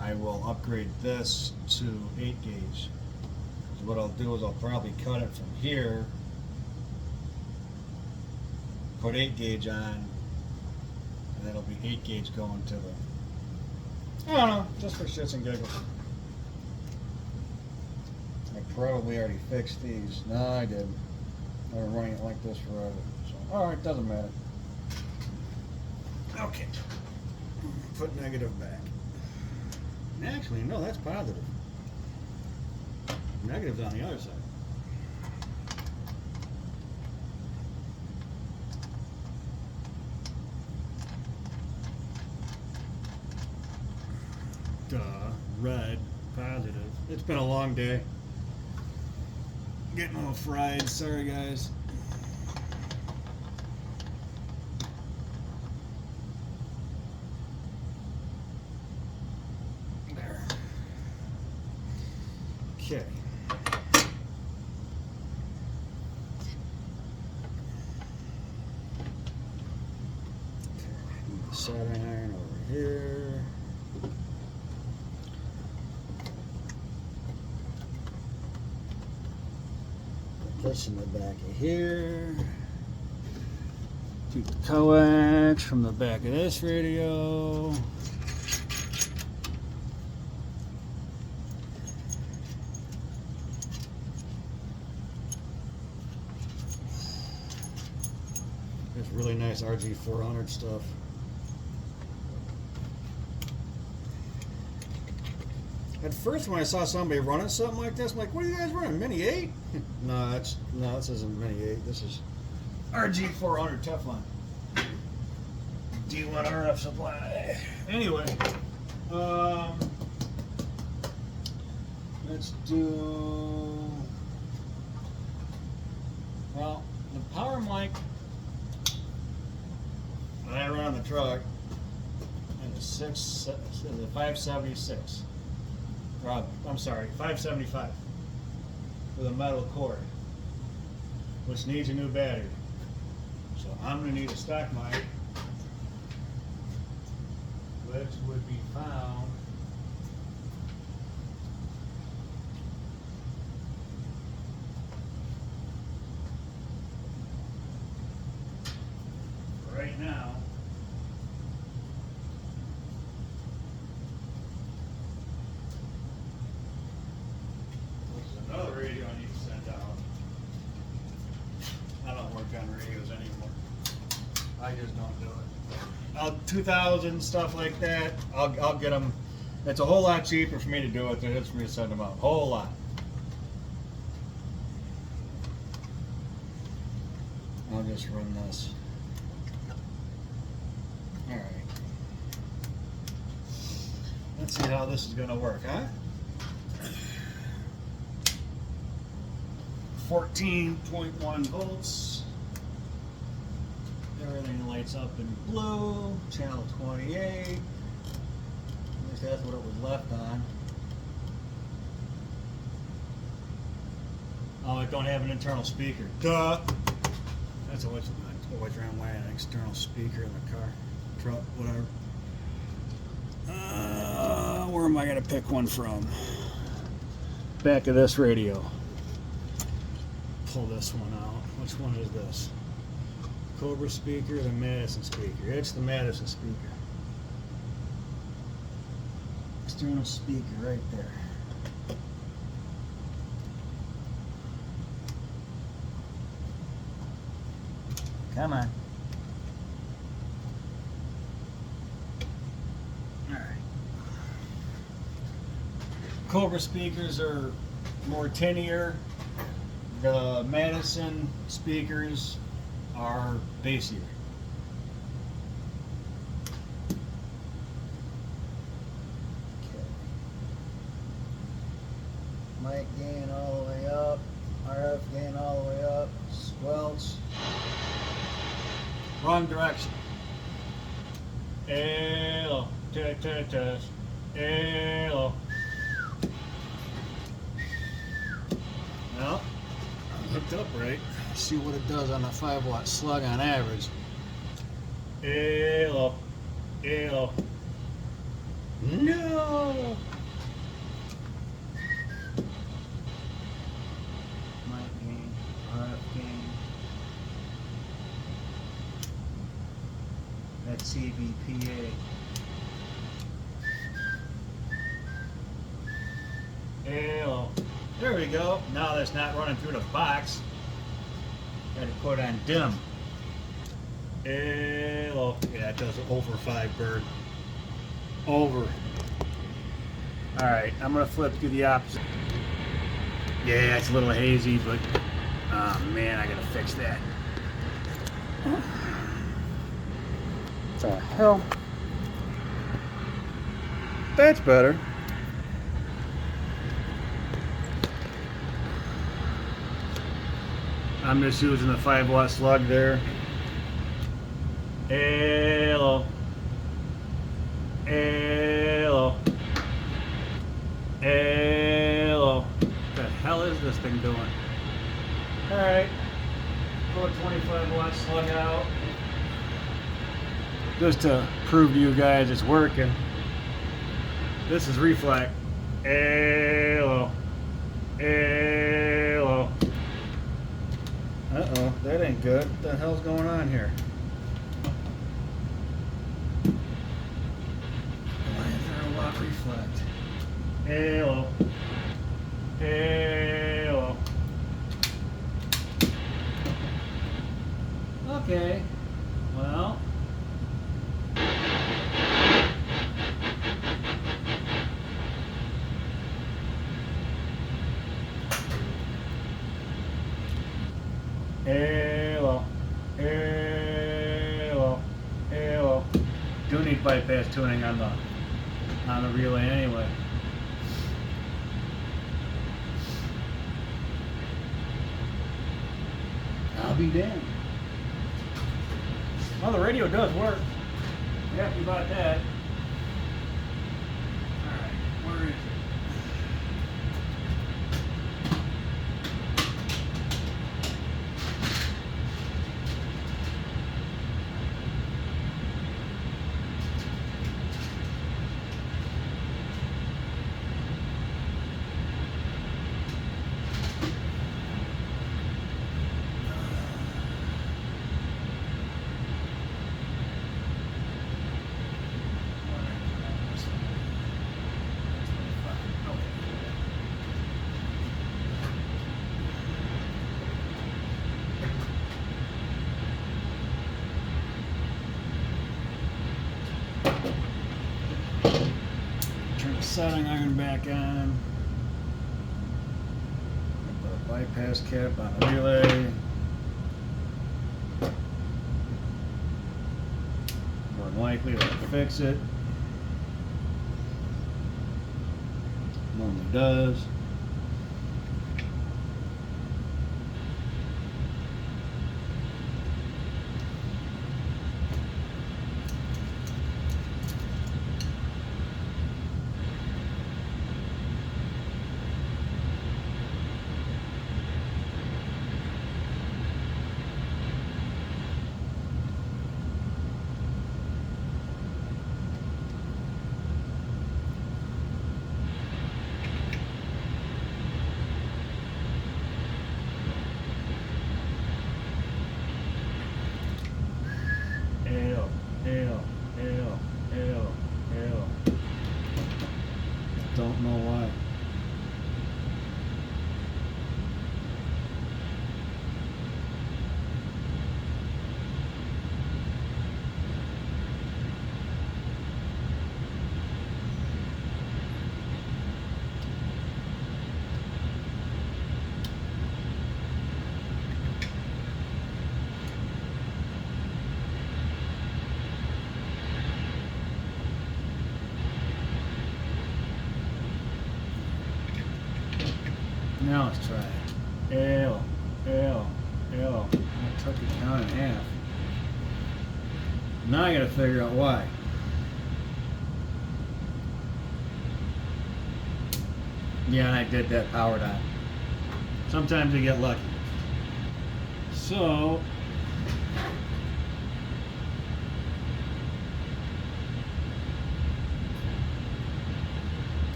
I will upgrade this to 8 gauge. So what I'll do is I'll probably cut it from here, put 8 gauge on, and that'll be 8 gauge going to the, I don't know, just for shits and giggles. I probably already fixed these. No, I didn't. I've been running it like this forever. So, alright, doesn't matter. Okay. Put negative back. Actually, no, that's positive. Negative's on the other side. Duh. red, positive. It's been a long day. Getting a little fried. Sorry, guys. There. Okay. Soldering iron over here. Put this in the back of here. Take the coax from the back of this radio. It's really nice RG400 stuff. At first, when I saw somebody running something like this, I'm like, "What are you guys running? Mini 8?" No, this isn't Mini 8. This is RG400 Teflon. D1 RF supply. Anyway, let's do. Well, the power mic that I run on the truck is a 576. I'm sorry, 575 with a metal cord, which needs a new battery. So I'm going to need a stock mic, which would be found right now. Another radio I need to send out. I don't work on radios anymore. I just don't do it. 2000 stuff like that, I'll get them. It's a whole lot cheaper for me to do it than it is for me to send them out. Whole lot. I'll just run this. All right. Let's see how this is going to work, huh? 14.1 volts. Everything lights up in blue. Channel 28. At least that's what it was left on. Oh, it don't have an internal speaker. Duh! That's always around why an external speaker in the car, truck, whatever. Where am I going to pick one from? Back of this radio. Pull this one out. Which one is this? Cobra speaker or the Madison speaker? It's the Madison speaker. External speaker right there. Come on. Alright. Cobra speakers are more tinier. The Madison speakers are bassier. Okay. Mic gain all the way up. RF gain all the way up. Squelch. Wrong direction. Hello. Test. Hello. Well, hooked up right. See what it does on a 5-watt slug on average. Hello. Hello. No! Mic gain, RF gain. That's CVPA. Hello. There we go. Now that's not running through the box. Got to put on dim. Hello. Yeah, it does over 5 bird. Over. Alright, I'm going to flip to the opposite. Yeah, it's a little hazy, but oh man, I got to fix that. What the hell? That's better. I'm just using the 5-watt slug there. Hello. Hello. Hello. What the hell is this thing doing? Alright. Pull a 25-watt slug out. Just to prove to you guys it's working. This is reflect. Hello. Hello. Uh-oh, that ain't good. What the hell's going on here? Why is there a watt reflect? Hello. Hello. Okay. Well. Hello. Hello. Hello. Do need bypass tuning on the relay anyway. I'll be damned. Well, the radio does work. Happy about that. Alright, where is it? Turn the soldering iron back on. Put a bypass cap on the relay. More than likely it'll fix it. Normally does. Don't know why. Now let's try it. L. I took it down in half. Now I gotta figure out why. Yeah, and I did that powered on. Sometimes you get lucky. So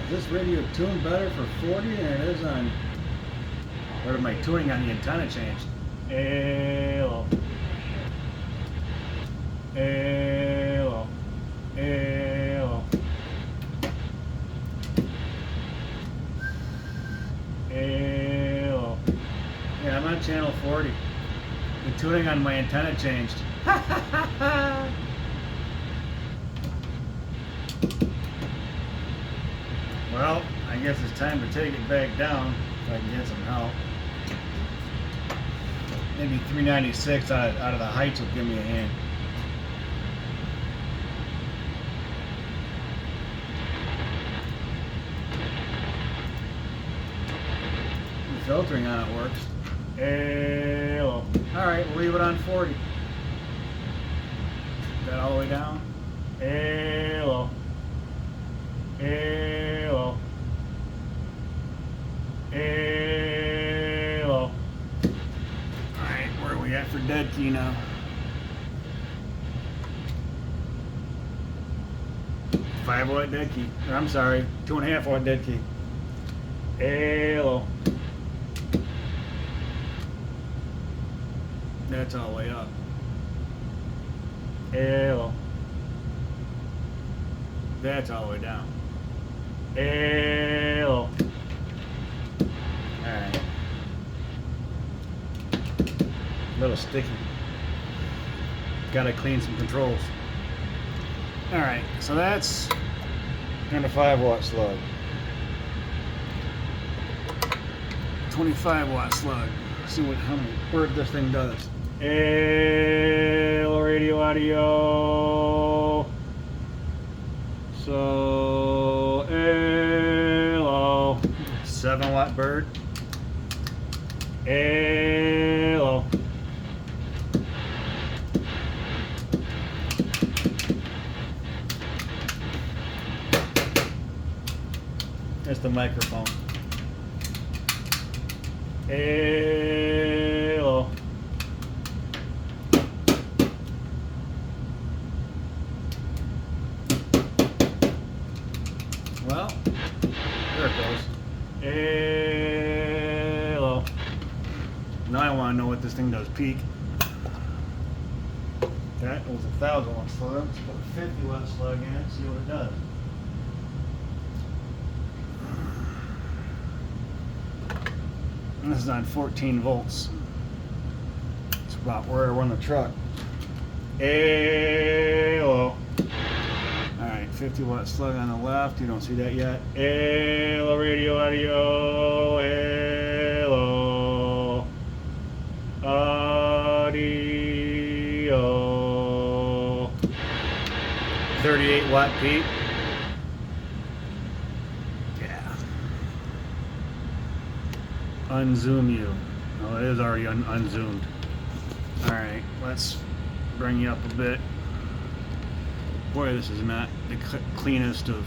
this radio tuned better for 40 than it is on, or my tuning on the antenna changed. Hello. Hello. Hello. Hello. Yeah, I'm on channel 40. The tuning on my antenna changed. Well, I guess it's time to take it back down if I can get some help. Maybe 396 out of the heights will give me a hand. filtering on it works. Hello. Alright, we'll leave it on 40. That all the way down. Hello. Hello. Hello. Alright, where are we at for dead key now? 5-watt dead key. Or, I'm sorry, 2.5-watt dead key. Hello. That's all the way up. Hello. That's all the way down. Hello. Alright. A little sticky. Gotta clean some controls. Alright, so that's kind of 5-watt slug. 25-watt slug. Let's see how many bird this thing does. Hello, radio audio. So, hello. 7-watt bird. Hello. That's the microphone. Hello. Well, there it goes. Hello. Now I want to know what this thing does peak. That was a 1,000-watt slug. Let's put a 50-watt slug in it, see what it does. And this is on 14 volts. It's about where I run the truck. Hello. Alright, 50-watt slug on the left. You don't see that yet. Hello, radio audio. Hello. Audio. 38-watt peak. Unzoom you. Oh, it is already unzoomed. Alright, let's bring you up a bit. Boy, this is not the cleanest of...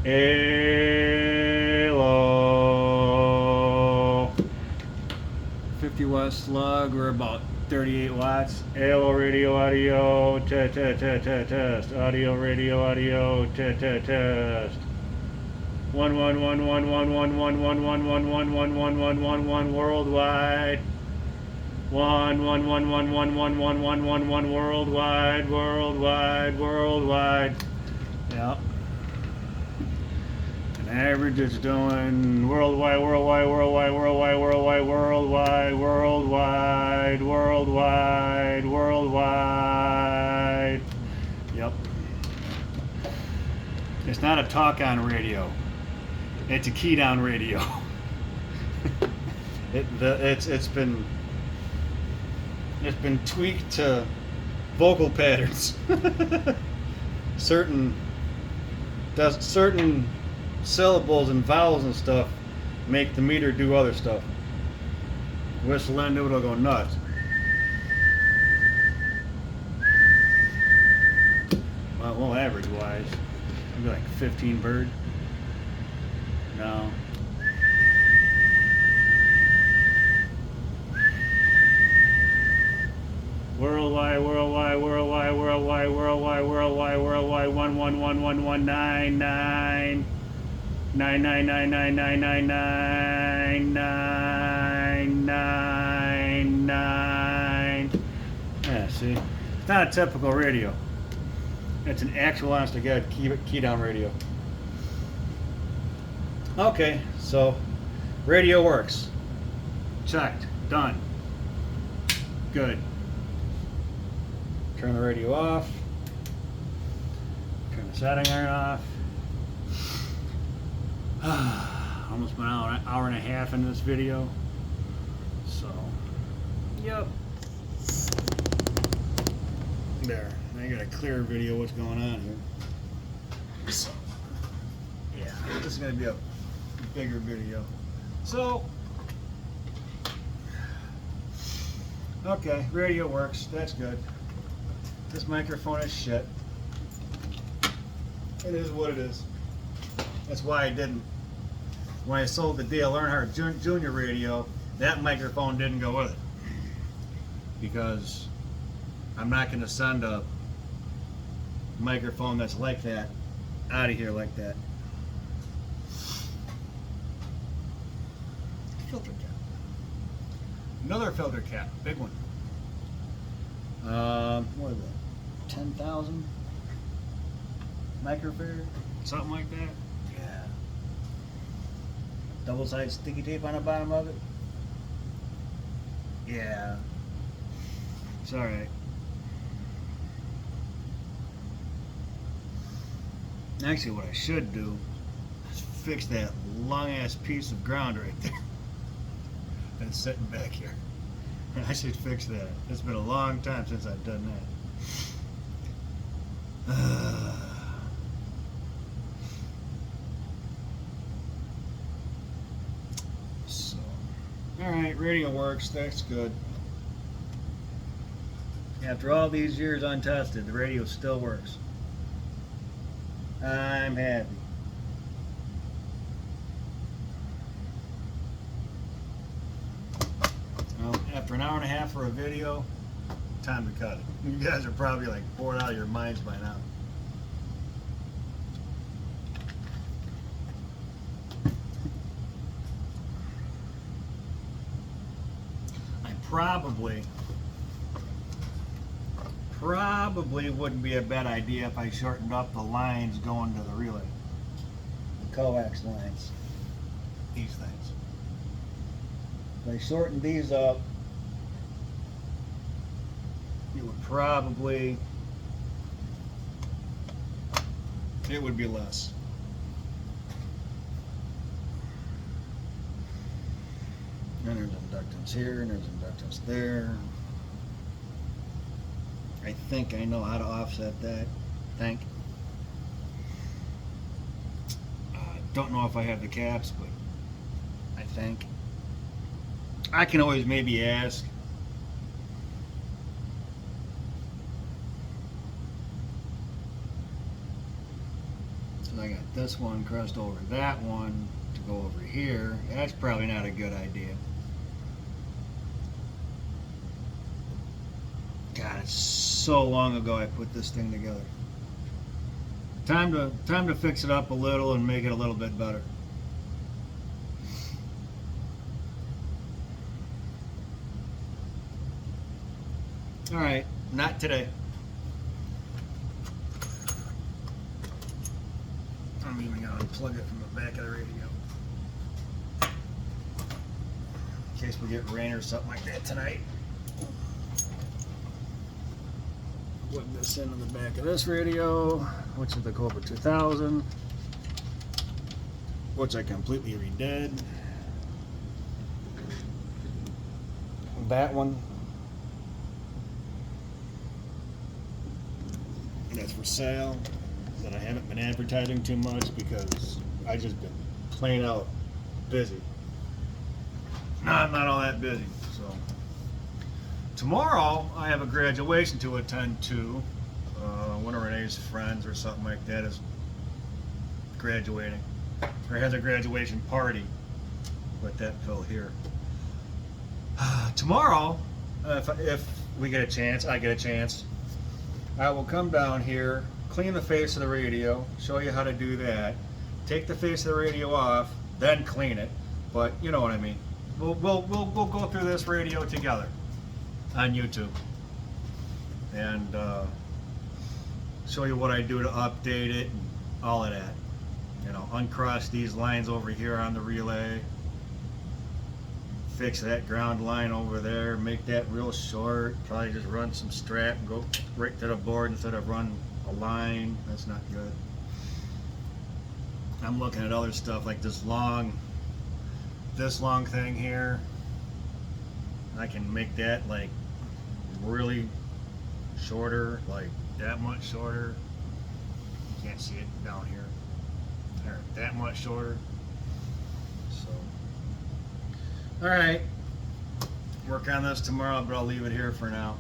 Hello. 50-watt slug, we're about 38 watts. Hello, radio audio, test, test, test, test, test. Audio, radio, audio, test, test, test. 1 1 1 1 1 1 1 1 1 1 1 1 1 1 1 1 worldwide. 1 1 1 1 1 1 1 1 1 1 worldwide, worldwide, worldwide. Yep. And average is doing worldwide, worldwide, worldwide, worldwide, worldwide, worldwide, worldwide, worldwide, worldwide. Yep. It's not a talk-on radio. It's a key-down radio. It's been tweaked to vocal patterns. certain syllables and vowels and stuff make the meter do other stuff. Whistle into it, it'll go nuts. Well, average-wise, maybe like 15 bird. No. Worldwide, worldwide, worldwide, worldwide, worldwide, worldwide, worldwide, 1 1 1 1 1 9 9 9 9 9 9 9 9 9 9 9. Yeah, see? It's not a typical radio. It's an actual honest to God key down radio. Okay, so radio works. Checked. Done. Good. Turn the radio off. Turn the setting iron off. Almost been an hour and a half into this video. So, yep. There. Now you got a clear video of what's going on here. So, This is going to be a bigger video. So, okay, radio works. That's good. This microphone is shit. It is what it is. That's why I didn't. When I sold the Dale Earnhardt Jr. radio, that microphone didn't go with it. Because I'm not going to send a microphone that's like that out of here like that. Filter cap. Another filter cap, big one. What is that? 10,000 microfarad, something like that. Yeah. Double-sided sticky tape on the bottom of it. Yeah. It's all right. Actually, what I should do is fix that long-ass piece of ground right there that's sitting back here. I should fix that. It's been a long time since I've done that. So, all right, radio works. That's good. After all these years untested, the radio still works. I'm happy. Well, after an hour and a half for a video, time to cut it. You guys are probably like bored out of your minds by now. I probably wouldn't be a bad idea if I shortened up the lines going to the relay. The coax lines. These things. If I shortened these up, it would be less. And there's inductance here, and there's inductance there. I think I know how to offset that. Don't know if I have the caps, but I think. I can always maybe ask. So I got this one crossed over that one to go over here. That's probably not a good idea. God, it's so long ago I put this thing together. Time to fix it up a little and make it a little bit better. All right, not today. I'm even gonna unplug it from the back of the radio in case we get rain or something like that tonight. Putting this into the back of this radio, which is the Cobra 2000, which I completely redid. That one, that's for sale, that I haven't been advertising too much because I just been plain out busy. No, I'm not all that busy, so. Tomorrow, I have a graduation to attend to. One of Renee's friends or something like that is graduating, or has a graduation party with that pill here. Tomorrow, if we get a chance, I get a chance, I will come down here, clean the face of the radio, show you how to do that, take the face of the radio off, then clean it. But you know what I mean. We'll go through this radio together on YouTube and show you what I do to update it and all of that. You know, uncross these lines over here on the relay, fix that ground line over there, make that real short, probably just run some strap and go right to the board instead of run a line. That's not good. I'm looking at other stuff like this long thing here. I can make that like really shorter, like that much shorter. You can't see it down here. There. that much shorter. So, all right, work on this tomorrow, but I'll leave it here for now.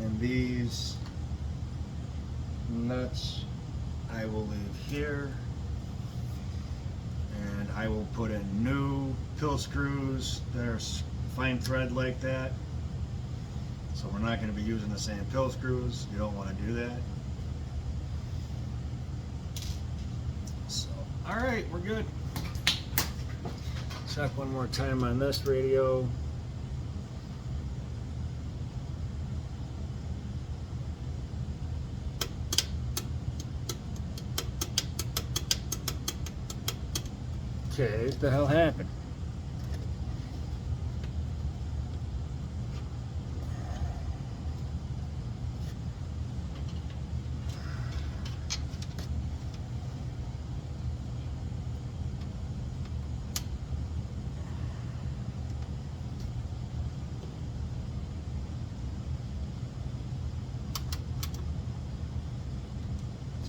And these nuts I will leave here, and I will put in new pill screws that are fine thread like that. So we're not going to be using the same pill screws. You don't want to do that. So, all right, we're good. Check one more time on this radio. Okay, what the hell happened?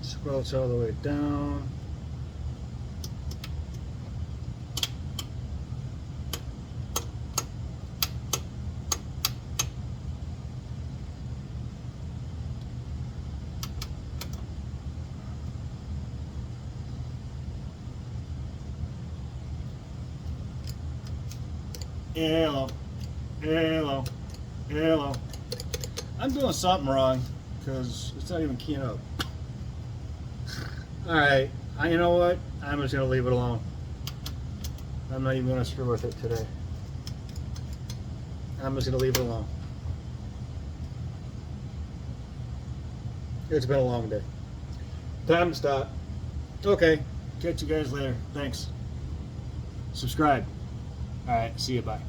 Squelch all the way down. Hello, hello, hello. I'm doing something wrong because it's not even keying up. All right, you know what? I'm just gonna leave it alone. I'm not even gonna screw with it today. I'm just gonna leave it alone. It's been a long day. Time to stop. Okay, catch you guys later. Thanks. Subscribe. All right, see you. Bye.